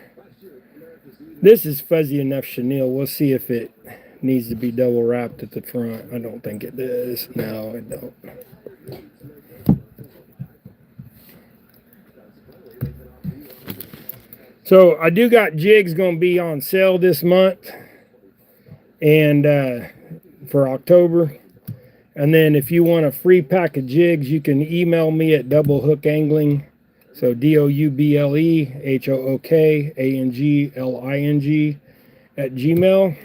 This is fuzzy enough chenille. We'll see if it needs to be double wrapped at the front. I don't think it does. No, it don't. So I do got jigs going to be on sale this month and for October. And then if you want a free pack of jigs, you can email me at doublehookangling. So DOUBLEHOOKANGLING at Gmail.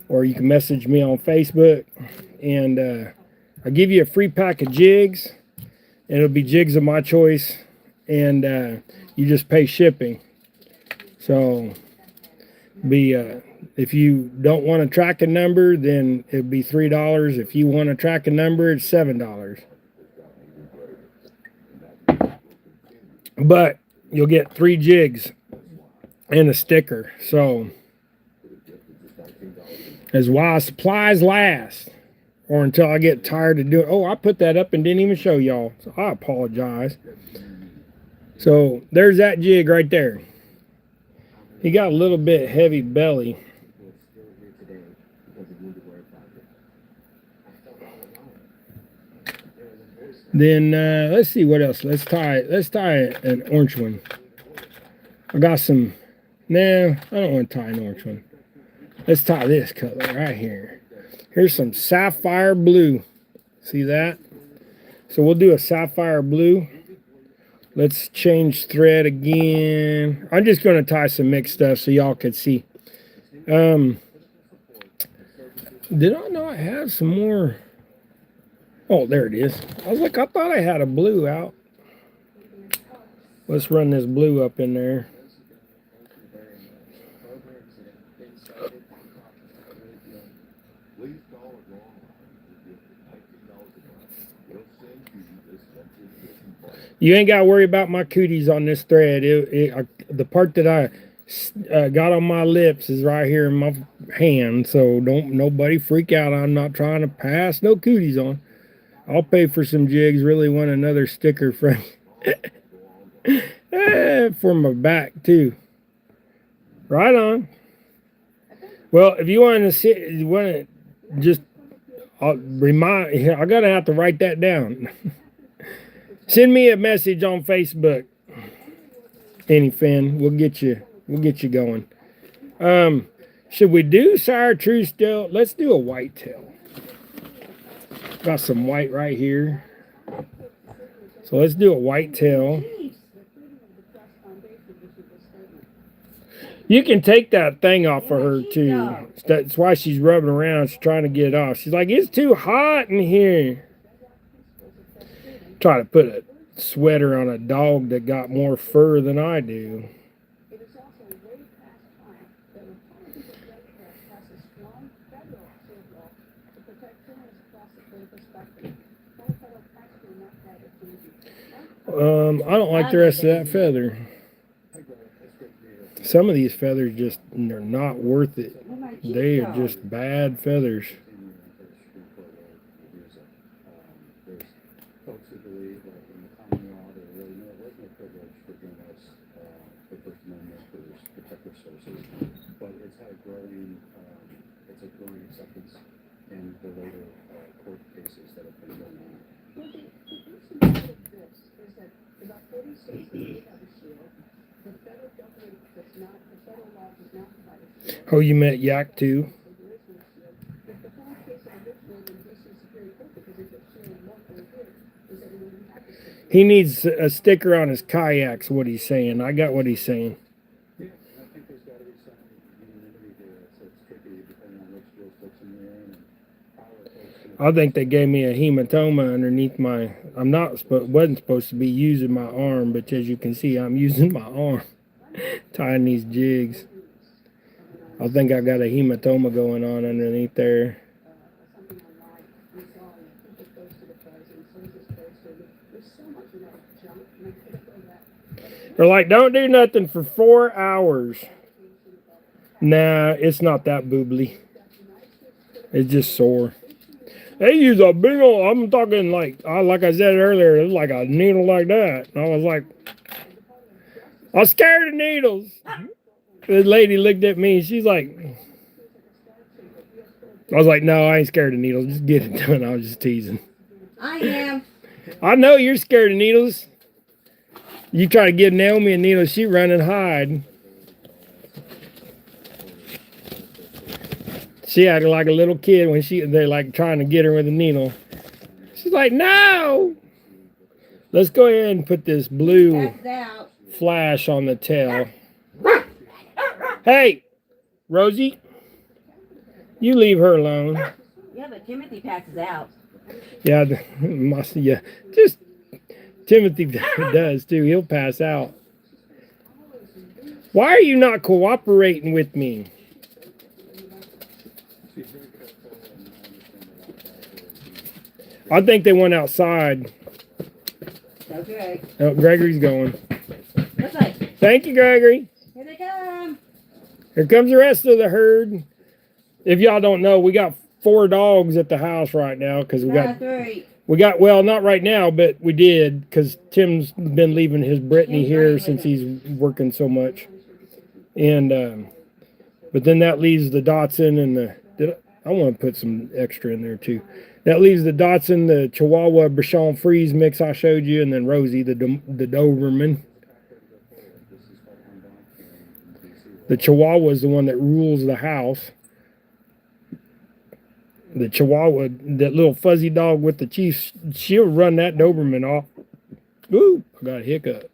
Or you can message me on Facebook. And I'll give you a free pack of jigs. And it'll be jigs of my choice. And you just pay shipping. So if you don't want a tracking number, then it'd be $3. If you want a tracking number, it's $7. But you'll get 3 jigs and a sticker. So as while supplies last, or until I get tired of doing. Oh, I put that up and didn't even show y'all. So I apologize. So there's that jig right there. He got a little bit heavy belly. Then let's see what else. Let's tie an orange one. I got some. No, I don't want to tie an orange one. Let's tie this color right here. Here's some sapphire blue. See that? So we'll do a sapphire blue. Let's change thread again. I'm just going to tie some mixed stuff so y'all can see. Did I not have some more? Oh, there it is. I was like, I thought I had a blue out. Let's run this blue up in there. You ain't got to worry about my cooties on this thread. The part that I got on my lips is right here in my hand. So don't nobody freak out. I'm not trying to pass no cooties on. I'll pay for some jigs. Really want another sticker for for my back too. Right on. Well, if you want to see, you want to just remind. I'm gonna have to write that down. Send me a message on Facebook. Anyfin, we'll get you going. Should we do sour true still? Let's do a whitetail. Got some white right here. So let's do a whitetail. You can take that thing off of her too. That's why she's rubbing around. She's trying to get it off. She's like, it's too hot in here. Try to put a sweater on a dog that got more fur than I do. I don't like the rest of that feather. Some of these feathers just, they're not worth it. They are just bad feathers. Oh, you meant yak too? He needs a sticker on his kayaks, what he's saying. I got what he's saying. I think they gave me a hematoma underneath my... wasn't supposed to be using my arm, but as you can see, I'm using my arm tying these jigs. I think I got a hematoma going on underneath there. They're like, don't do nothing for 4 hours. Nah, it's not that boobly. It's just sore. They use a big old, I'm talking like I said earlier, it was like a needle like that. And I was like, I'm scared of needles. The lady looked at me, she's like, I was like, no, I ain't scared of needles. Just get it done. I was just teasing. I am. I know you're scared of needles. You try to give Naomi a needle, she run and hide. She acted like a little kid when they're like trying to get her with a needle. She's like, no. Let's go ahead and put this blue Passes out. flash on the tail. Hey, Rosie, you leave her alone. Yeah, but Timothy passes out. Yeah, yeah. Just Timothy does too. He'll pass out. Why are you not cooperating with me? I think they went outside. Okay. Oh, Gregory's going. Looks like. Thank you, Gregory. Here they come. Here comes the rest of the herd. If y'all don't know, we got 4 dogs at the house right now because we got well, not right now, but we did because Tim's been leaving his Brittany here since he's working so much, and but then that leaves the Dotson and I want to put some extra in there too. That leaves the Dotson, the Chihuahua Bichon Frise mix I showed you, and then Rosie, the Doberman. The Chihuahua is the one that rules the house. The Chihuahua, that little fuzzy dog with the Chiefs, she'll run that Doberman off. Ooh, I got a hiccup.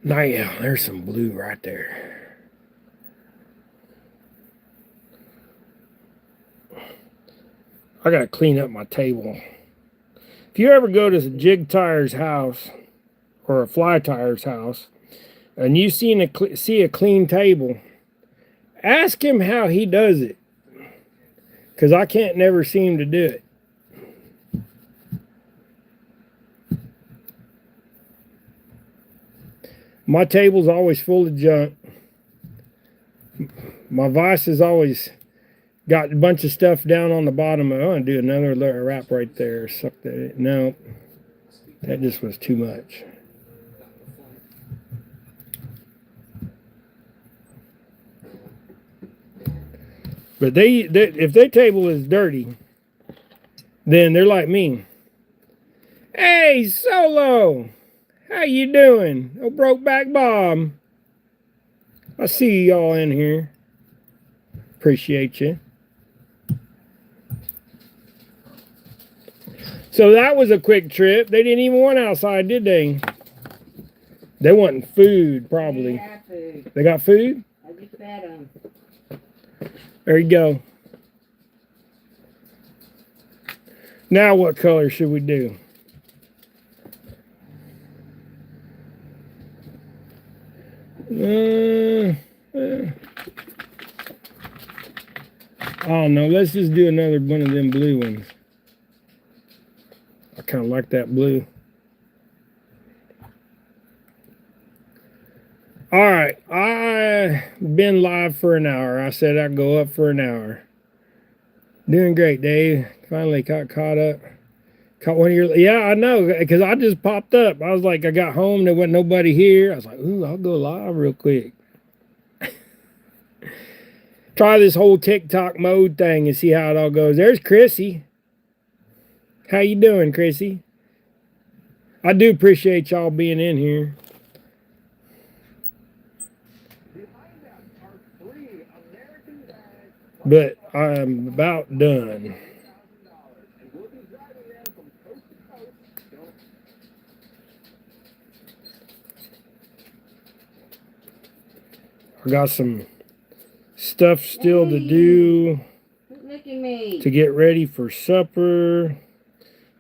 Now, yeah, there's some blue right there. I got to clean up my table. If you ever go to a Jig Tire's house or a Fly Tire's house and you see a clean table, ask him how he does it. Because I can't never seem to do it. My table's always full of junk. My vise has always got a bunch of stuff down on the bottom. I want to do another little wrap right there. Suck that in. No, that just was too much. But if their table is dirty, then they're like me. Hey, Solo, how you doing? Oh, Brokeback Bob. I see y'all in here. Appreciate you. So that was a quick trip. They didn't even want outside, did they? They wanted food, probably. They got food. They got food? I just fed them. There you go. Now what color should we do? Oh no, let's just do another one of them blue ones. I kind of like that blue. All right, I've been live for an hour. I said I'd go up for an hour. Doing great, Dave. Finally got caught up. Caught one of your, yeah, I know, because I just popped up. I was like, I got home, there wasn't nobody here. I was like, ooh, I'll go live real quick. Try this whole TikTok mode thing and see how it all goes. There's Chrissy. How you doing, Chrissy? I do appreciate y'all being in here. But I'm about done. I got some stuff still to do to get ready for supper.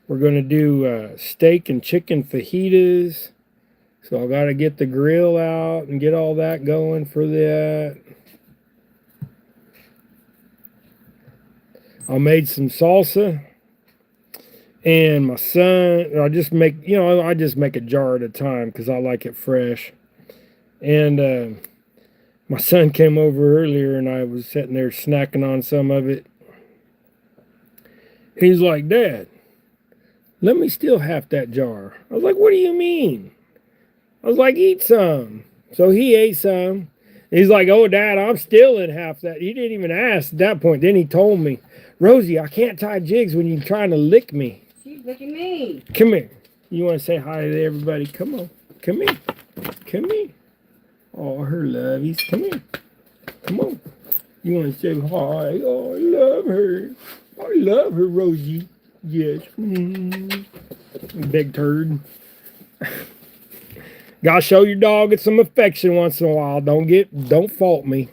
We're going to do steak and chicken fajitas. So I got to get the grill out and get all that going for that. I made some salsa. And my son, I just make a jar at a time because I like it fresh. And my son came over earlier and I was sitting there snacking on some of it. He's like, Dad, let me steal half that jar. I was like, what do you mean? I was like, eat some. So he ate some. He's like, oh, Dad, I'm stealing half that. He didn't even ask at that point. Then he told me, Rosie, I can't tie jigs when you're trying to lick me. She's licking me. Come here. You want to say hi to everybody? Come on. Come here. Come here. Oh, her lovies. Come here. Come on. You want to say hi? Oh, I love her. I love her, Rosie. Yes. Big turd. Gotta show your dog it some affection once in a while. Don't fault me.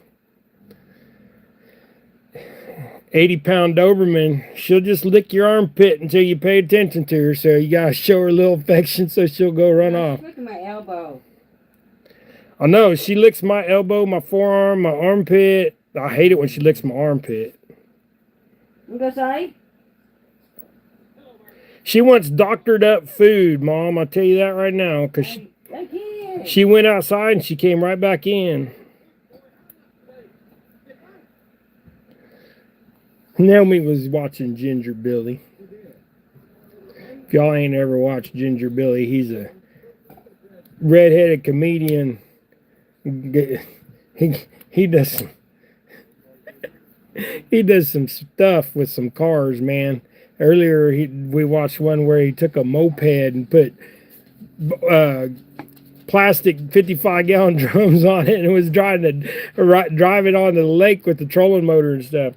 80-pound Doberman, she'll just lick your armpit until you pay attention to her. So you gotta show her a little affection so she'll go run off. Look at my elbow. I know, she licks my elbow, my forearm, my armpit. I hate it when she licks my armpit. What does I? She wants doctored up food, Mom. I'll tell you that right now. Because she went outside and she came right back in. Naomi was watching Ginger Billy. If y'all ain't ever watched Ginger Billy, he's a redheaded comedian. He does some stuff with some cars, man. Earlier we watched one where he took a moped and put plastic 55-gallon drums on it and was trying to drive it onto the lake with the trolling motor and stuff.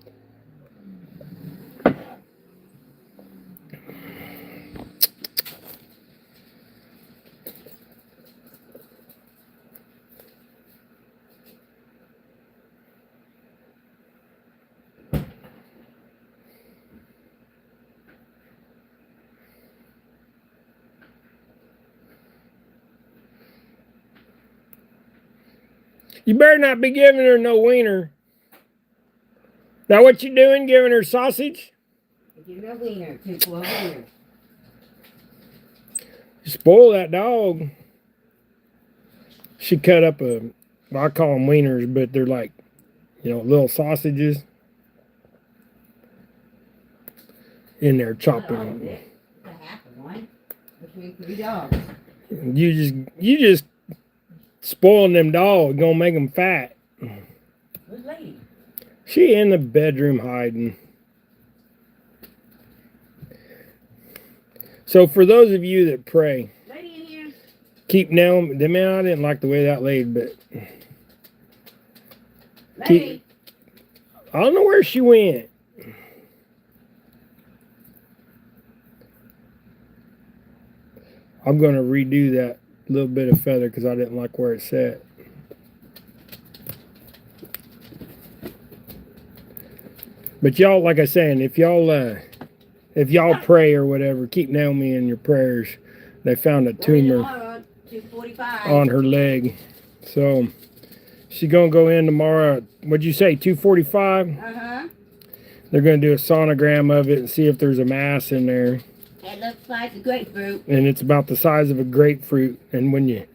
You better not be giving her no wiener. That what you doing? Giving her sausage? Give her a wiener. Take a wiener. You spoil that dog. She cut up I call them wieners, but they're like, little sausages. In there chopping. A half of one between 3 dogs. You just spoiling them dogs, gonna make them fat. Where's Lady? She in the bedroom hiding. So for those of you that pray, Lady in here. keep Naomi. Man, I didn't like the way that laid, but Lady. I don't know where she went. I'm gonna redo that little bit of feather because I didn't like where it sat. But y'all, like I saying, if y'all pray or whatever, keep Naomi in your prayers. They found a tumor on her leg, so she's gonna go in tomorrow. What'd you say? 2:45. They're gonna do a sonogram of it and see if there's a mass in there. It looks like a grapefruit. And it's about the size of a grapefruit. And when you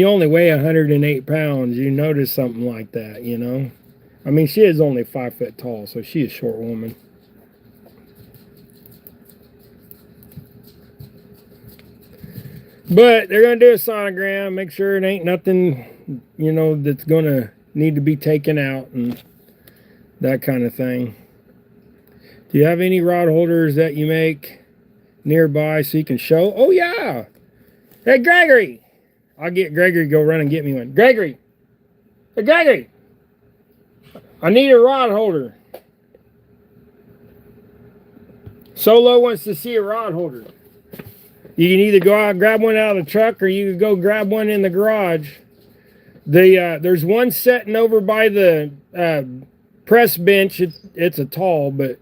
only weigh 108 pounds, you notice something like that, I mean, she is only 5 foot tall, so she is a short woman. But they're going to do a sonogram, make sure it ain't nothing, that's going to need to be taken out and that kind of thing. Do you have any rod holders that you make nearby so you can show? Oh, yeah. Hey, Gregory. I'll get Gregory to go run and get me one. Gregory. Hey, Gregory. I need a rod holder. Solo wants to see a rod holder. You can either go out and grab one out of the truck or you can go grab one in the garage. There's one sitting over by the press bench. It's a tall, but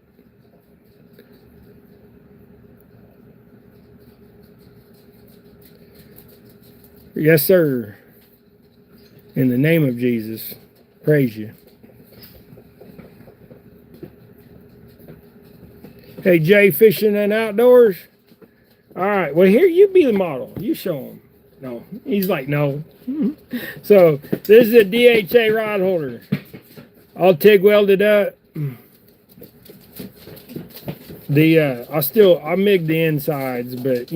yes, sir. In the name of Jesus, praise you. Hey, Jay, fishing and outdoors. All right. Well, here, you be the model. You show him. No. He's like, no. So, this is a DHA rod holder. All TIG welded up. I MIG the insides, but,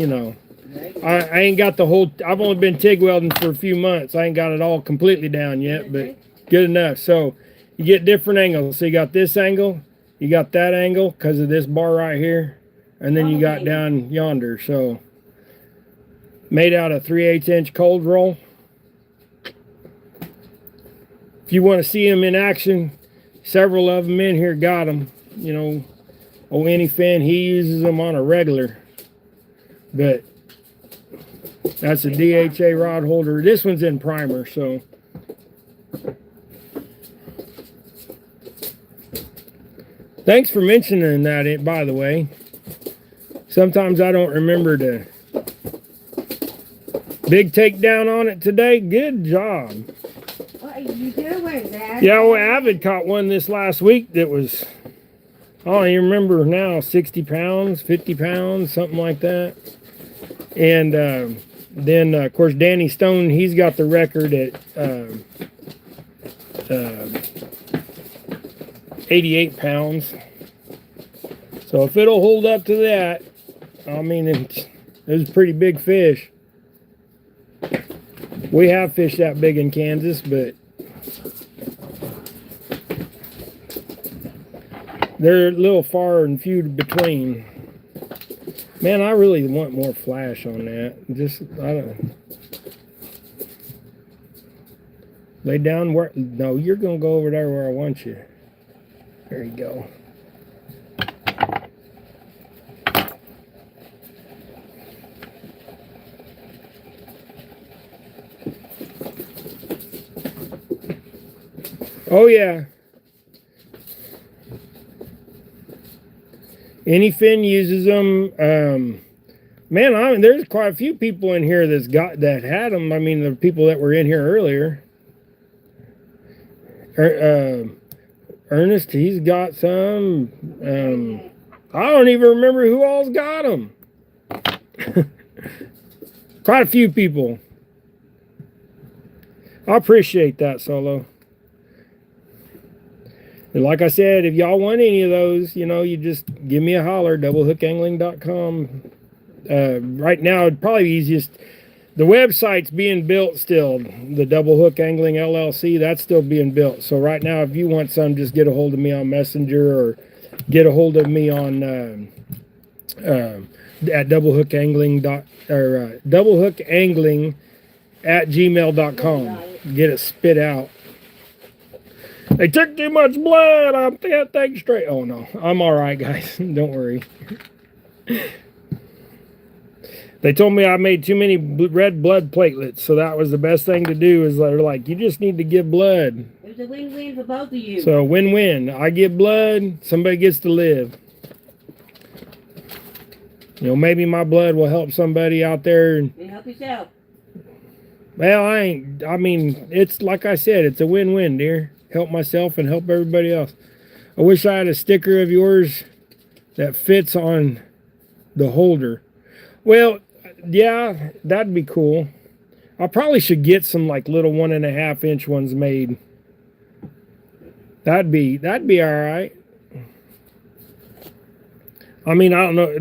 I ain't got the whole, I've only been TIG welding for a few months. I ain't got it all completely down yet, but good enough. So, you get different angles. So, you got this angle. You got that angle because of this bar right here. And then you got down yonder. So, made out of 3/8 inch cold roll. if you want to see them in action, several of them in here got them. You know, old Anyfin, he uses them on a regular. But that's a DHA rod holder. This one's in primer, so. Thanks for mentioning that, by the way. Sometimes I don't remember to. Big takedown on it today. Good job. What are you doing, Dad? Yeah, well, Avid caught one this last week that was, I don't even remember now, 60 pounds, 50 pounds, something like that. And then, of course, Danny Stone, he's got the record at 88 pounds. So if it'll hold up to that, I mean, it was a pretty big fish. We have fished that big in Kansas, but they're a little far and few between. Man, I really want more flash on that. Just, I don't. Lay down where, no, you're going to go over there where I want you. There you go. Oh, yeah. Anyfin uses them. Man, there's quite a few people in here that had them. I mean, the people that were in here earlier. Ernest, he's got some. I don't even remember who all's got them. Quite a few people. I appreciate that, Solo. And like I said, if y'all want any of those, you know, you just give me a holler, doublehooangling.com. Right now, it'd probably be easiest. The website's being built still. The Double Hook Angling LLC, that's still being built. So right now, if you want some, just get a hold of me on Messenger or get a hold of me on at doublehooangling@gmail.com. Get it spit out. They took too much blood. I can't think straight. Oh no, I'm all right, guys. Don't worry. They told me I made too many red blood platelets, so that was the best thing to do. Is they're like, you just need to give blood. It was a win-win for both of you. So win-win. I give blood, somebody gets to live. You know, maybe my blood will help somebody out there. And help yourself. Well, I mean, it's like I said, it's a win-win, dear. Help myself and help everybody else. I wish I had a sticker of yours that fits on the holder. Well, yeah, that'd be cool. I probably should get some like little 1.5 inch ones made. That'd be all right. I mean, I don't know.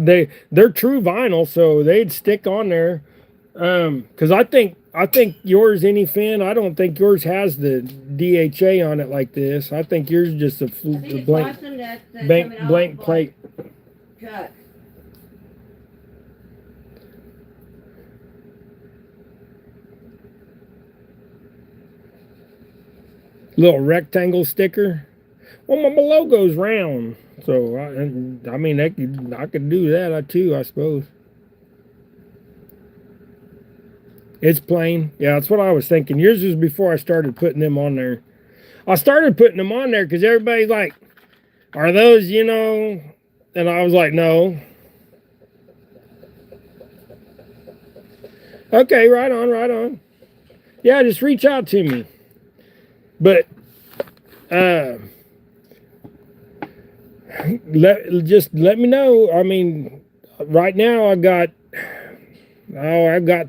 They're true vinyl, so they'd stick on there. Because I think yours, Anyfin, I don't think yours has the DHA on it like this. I think yours is just a blank plate. Cut. Little rectangle sticker. Well, my logo's round, so I mean, I could do that too, I suppose. It's plain. Yeah, that's what I was thinking. Yours was before I started putting them on there. I started putting them on there because everybody's like, are those, you know? And I was like, no. Okay, right on, right on. Yeah, just reach out to me. But let me know. I mean, right now I've got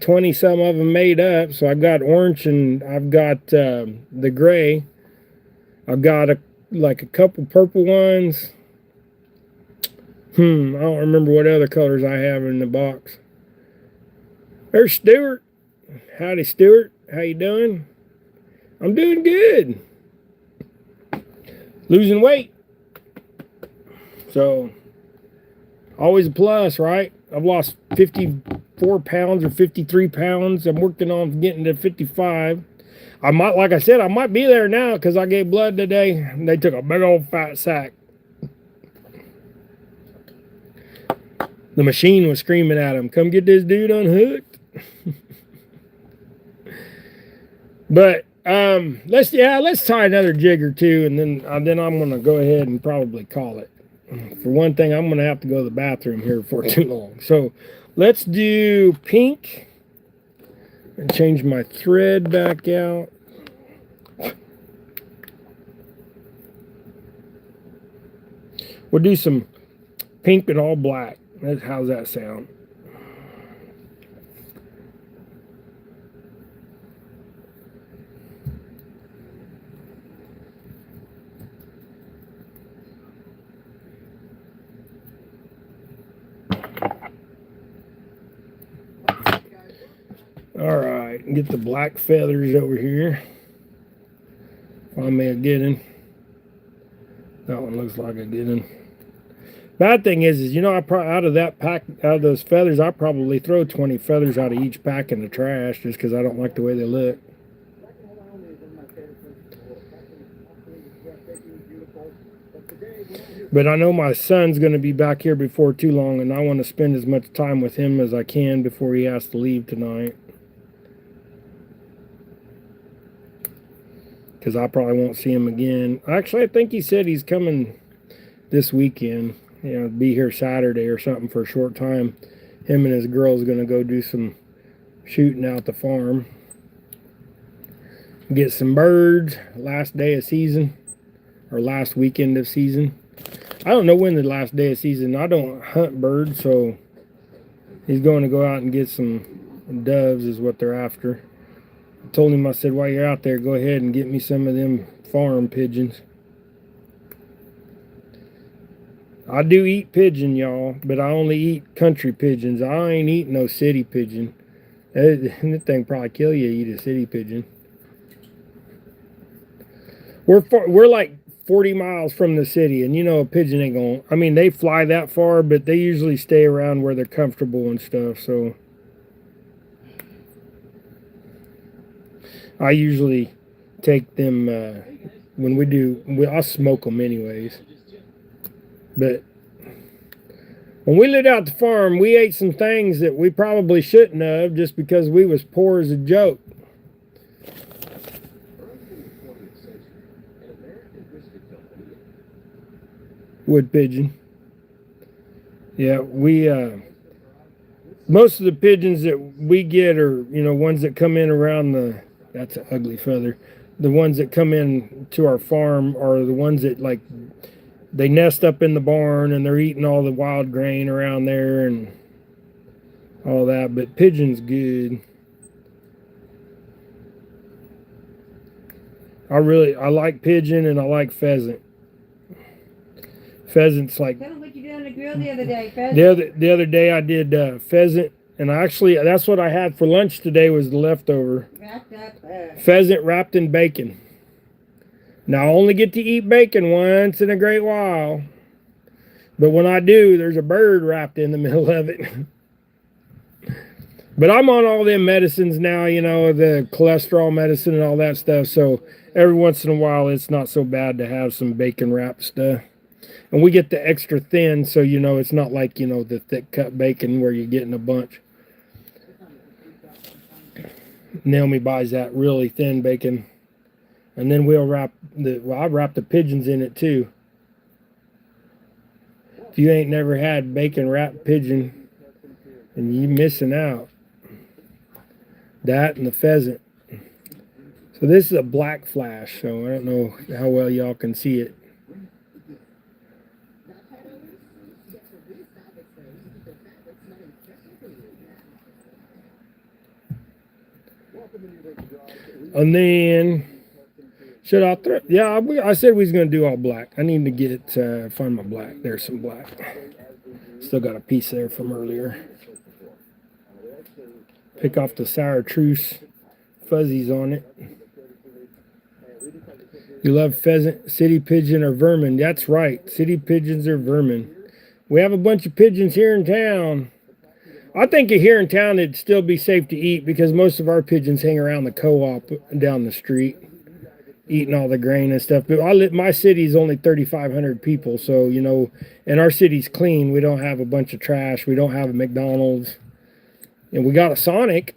20 some of them made up. So I've got orange and I've got the gray. I've got a couple purple ones. I don't remember what other colors I have in the box. There's Stuart. Howdy, Stuart. How you doing? I'm doing good. Losing weight. So, always a plus, right? I've lost 54 pounds or 53 pounds. I'm working on getting to 55. I might, like I said, I might be there now because I gave blood today. And they took a big old fat sack. The machine was screaming at him, "Come get this dude unhooked." But let's tie another jig or two, and then I'm gonna go ahead and probably call it. For one thing, I'm gonna have to go to the bathroom here for too long. So let's do pink and change my thread back out. We'll do some pink and all black. How's that sound? All right, get the black feathers over here. I may get in. That one looks like a good one. Bad thing is you know, out of that pack, out of those feathers, I probably throw 20 feathers out of each pack in the trash just because I don't like the way they look. But I know my son's going to be back here before too long, and I want to spend as much time with him as I can before he has to leave tonight. Because I probably won't see him again. Actually, I think he said he's coming this weekend. You know, be here Saturday or something for a short time. Him and his girl's going to go do some shooting out the farm. Get some birds. Last day of season. Or last weekend of season. I don't know when the last day of season. I don't hunt birds, so he's going to go out and get some doves is what they're after. I told him, I said, while you're out there, go ahead and get me some of them farm pigeons. I do eat pigeon, y'all, but I only eat country pigeons. I ain't eating no city pigeon. That thing probably kill you, eat a city pigeon. We're like 40 miles from the city, and you know a pigeon ain't going, I mean, they fly that far, but they usually stay around where they're comfortable and stuff, so I usually take them, I smoke them anyways. But when we lived out the farm, we ate some things that we probably shouldn't have just because we was poor as a joke. Wood pigeon. Yeah, most of the pigeons that we get are, you know, ones that come in around that's an ugly feather. The ones that come in to our farm are the ones that, like, they nest up in the barn and they're eating all the wild grain around there and all that. But pigeon's good. I like pigeon and I like pheasant. Pheasant's like. Tell them what you did on the grill the other day, pheasant. The other day I did pheasant, and that's what I had for lunch today was the leftover. Wrapped up. Pheasant wrapped in bacon. Now, I only get to eat bacon once in a great while. But when I do, there's a bird wrapped in the middle of it. But I'm on all them medicines now, you know, the cholesterol medicine and all that stuff. So every once in a while, it's not so bad to have some bacon wrapped stuff. And we get the extra thin, so, you know, it's not like, you know, the thick cut bacon where you're getting a bunch. Naomi buys that really thin bacon. And then we'll I wrap the pigeons in it too. If you ain't never had bacon wrapped pigeon, and you missing out. That and the pheasant. So this is a black flash, so I don't know how well y'all can see it. And then should I throw? Yeah, I said we was gonna do all black. I need to get find my black. There's some black. Still got a piece there from earlier. Pick off the sour truce fuzzies on it. You love pheasant, city pigeon, or vermin? That's right. City pigeons are vermin. We have a bunch of pigeons here in town. I think here in town it'd still be safe to eat because most of our pigeons hang around the co-op down the street, eating all the grain and stuff. But my city's only 3,500 people, so and our city's clean. We don't have a bunch of trash. We don't have a McDonald's, and we got a Sonic,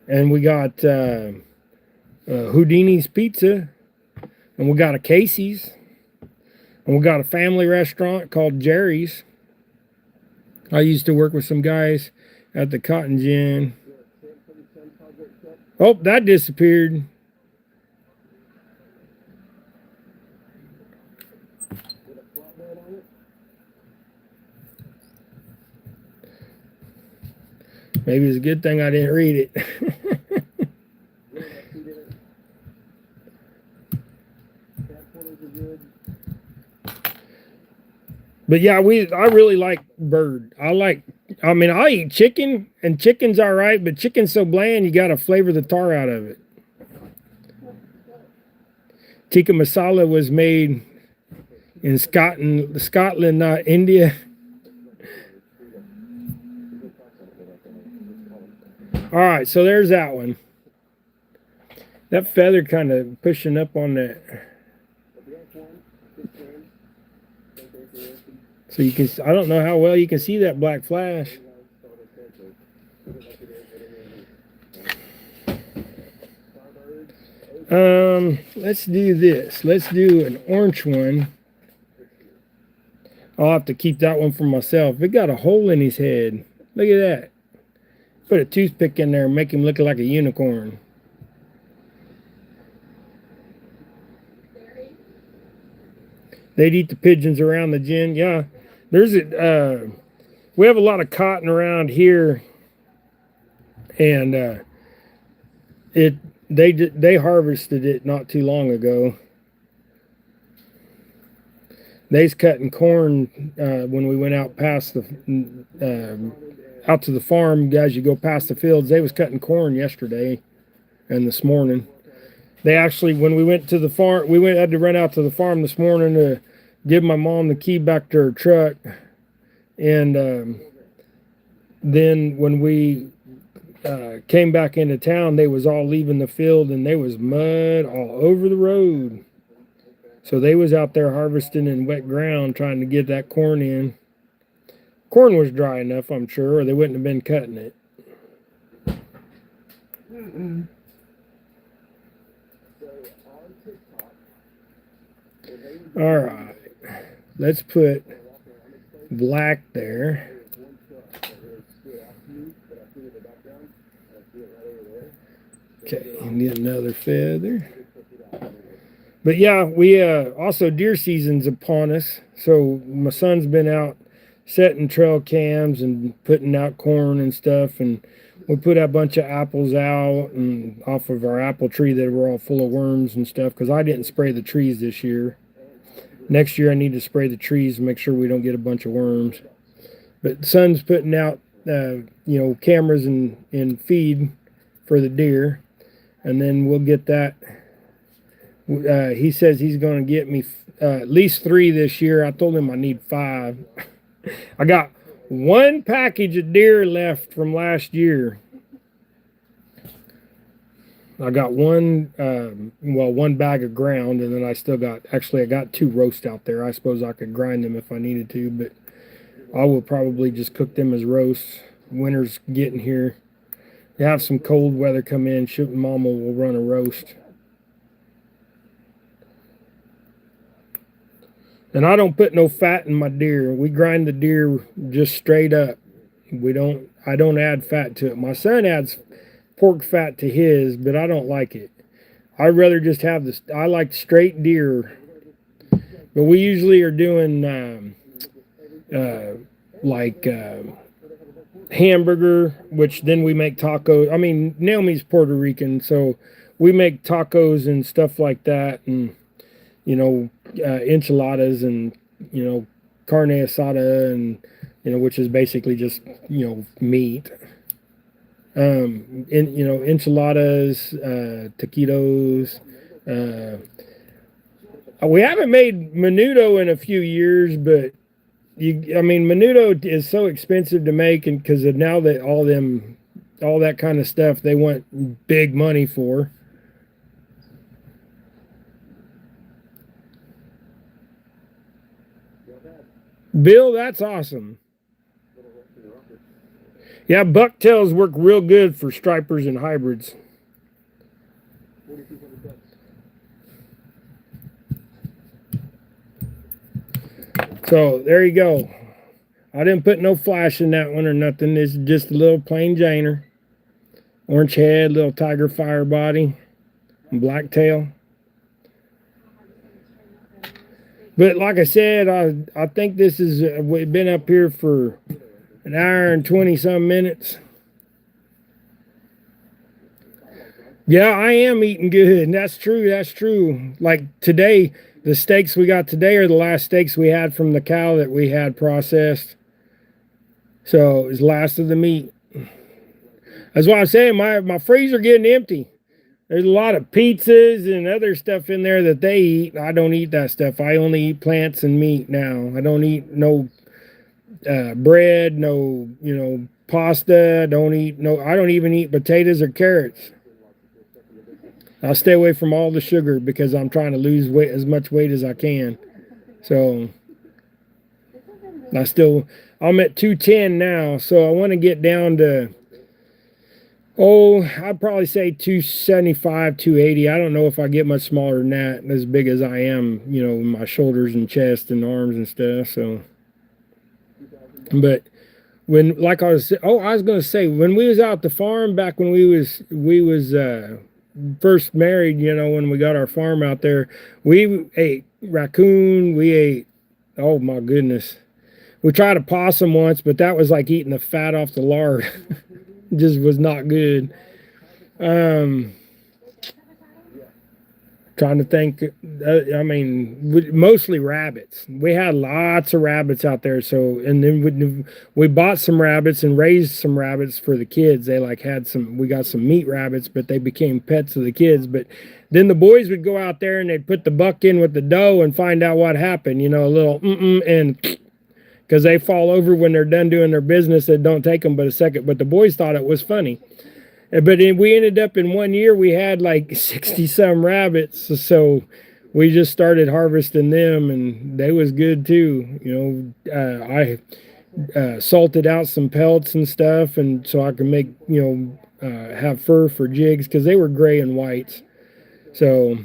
and we got Houdini's Pizza, and we got a Casey's, and we got a family restaurant called Jerry's. I used to work with some guys at the Cotton Gin. Oh, that disappeared. Maybe it's a good thing I didn't read it. But yeah, I really like bird. I eat chicken, and chicken's all right, but chicken's so bland you got to flavor the tar out of it. Tikka masala was made in Scotland, not India. All right, so there's that one. That feather kind of pushing up on that. So you can, I don't know how well you can see that black flash. Let's do this. Let's do an orange one. I'll have to keep that one for myself. It got a hole in his head. Look at that. Put a toothpick in there and make him look like a unicorn. They'd eat the pigeons around the gin. Yeah, we have a lot of cotton around here, and they harvested it not too long ago. They's cutting corn when we went out past the out to the farm. Guys, you go past the fields. They was cutting corn yesterday and this morning. They actually, when we went to the farm, had to run out to the farm this morning to give my mom the key back to her truck. And then when we came back into town, they was all leaving the field, and there was mud all over the road. So they was out there harvesting in wet ground trying to get that corn in. Corn was dry enough, I'm sure, or they wouldn't have been cutting it. Mm-mm. All right, let's put black there. Okay, need another feather. But yeah, we also deer season's upon us. So my son's been out setting trail cams and putting out corn and stuff, and we put a bunch of apples out and off of our apple tree that were all full of worms and stuff, because I didn't spray the trees this year. Next year I need to spray the trees and make sure we don't get a bunch of worms. But the son's putting out cameras and feed for the deer, and then we'll get that. He says he's going to get me at least 3 this year. I told him I need 5. I got 1 package of deer left from last year. I got one bag of ground, and then I still got, actually I got 2 roasts out there. I suppose I could grind them if I needed to, but I will probably just cook them as roasts. Winter's getting here. You have some cold weather come in, Mama will run a roast. And I don't put no fat in my deer. We grind the deer just straight up. I don't add fat to it. My son adds pork fat to his, but I don't like it. I'd rather just have this. I like straight deer. But we usually are doing hamburger, which then we make tacos. I mean, Naomi's Puerto Rican, so we make tacos and stuff like that, and enchiladas, and carne asada, and which is basically just meat. Enchiladas, taquitos. We haven't made menudo in a few years, but I mean, menudo is so expensive to make, and because of now that all that kind of stuff, they want big money for. Bill, that's awesome. Yeah, bucktails work real good for stripers and hybrids. So there you go. I didn't put no flash in that one or nothing. This is just a little plain Janer. Orange head, little tiger fire body, and black tail. But like I said, I think this is, we've been up here for an hour and 20 some minutes. Yeah, I am eating good. That's true. That's true. Like today, the steaks we got today are the last steaks we had from the cow that we had processed. So it's last of the meat. That's why I'm saying my freezer getting empty. There's a lot of pizzas and other stuff in there that they eat. I don't eat that stuff. I only eat plants and meat now. I don't eat no bread, no pasta. I don't even eat potatoes or carrots. I stay away from all the sugar because I'm trying to lose weight, as much weight as I can. So I'm at 210 now, so I want to get down to, I'd probably say 275, 280. I don't know if I get much smaller than that, as big as I am, my shoulders and chest and arms and stuff. So, but like I was going to say, when we was out the farm back when we was first married, when we got our farm out there, we ate raccoon, we ate, oh my goodness. We tried a possum once, but that was like eating the fat off the lard. Just was not good. Trying to think, I mean, mostly rabbits. We had lots of rabbits out there. So, and then we bought some rabbits and raised some rabbits for the kids. They we got some meat rabbits, but they became pets of the kids. But then the boys would go out there and they'd put the buck in with the doe and find out what happened, a little and because they fall over when they're done doing their business. It don't take them but a second. But the boys thought it was funny. But we ended up in 1 year, we had like 60 some rabbits. So we just started harvesting them and they was good too. I salted out some pelts and stuff. And so I could make, have fur for jigs because they were gray and whites. So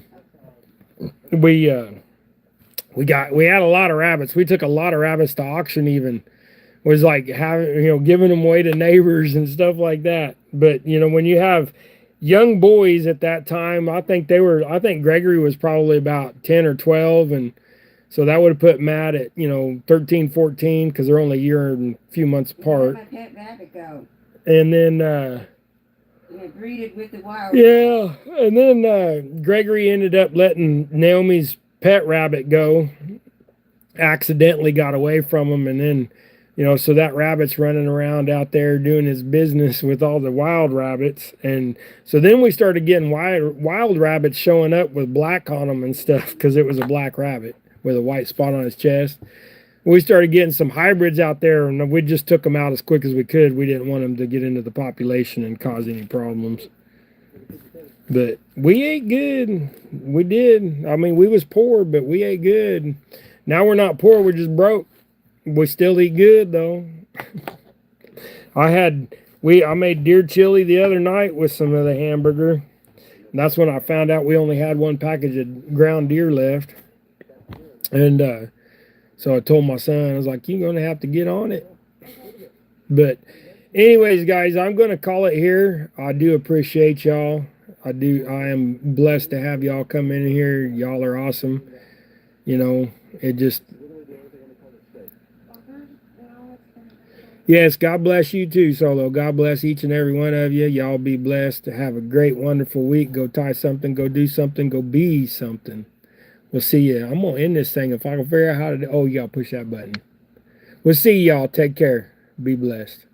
we had a lot of rabbits. We took a lot of rabbits to auction even. Was like having, giving them away to neighbors and stuff like that. But, when you have young boys at that time, I think Gregory was probably about 10 or 12. And so that would have put Matt at, 13, 14, because they're only a year and a few months apart. Where did my pet rabbit go? And then, breeded with the wild. Yeah. And then Gregory ended up letting Naomi's pet rabbit go. Accidentally got away from him. And then, so that rabbit's running around out there doing his business with all the wild rabbits. And so then we started getting wild rabbits showing up with black on them and stuff because it was a black rabbit with a white spot on his chest. We started getting some hybrids out there and we just took them out as quick as we could. We didn't want them to get into the population and cause any problems. But we ate good. We did. I mean, we was poor, but we ate good. Now we're not poor, we're just broke. We still eat good though. I made deer chili the other night with some of the hamburger. And that's when I found out we only had one package of ground deer left. And so I told my son, I was like, you're going to have to get on it. But anyways, guys, I'm going to call it here. I do appreciate y'all. I am blessed to have y'all come in here. Y'all are awesome. It just, yes, God bless you too, Solo. God bless each and every one of you. Y'all be blessed to have a great, wonderful week. Go tie something, go do something, go be something. We'll see you. I'm going to end this thing if I can figure out how to do. Oh, y'all push that button. We'll see y'all. Take care. Be blessed.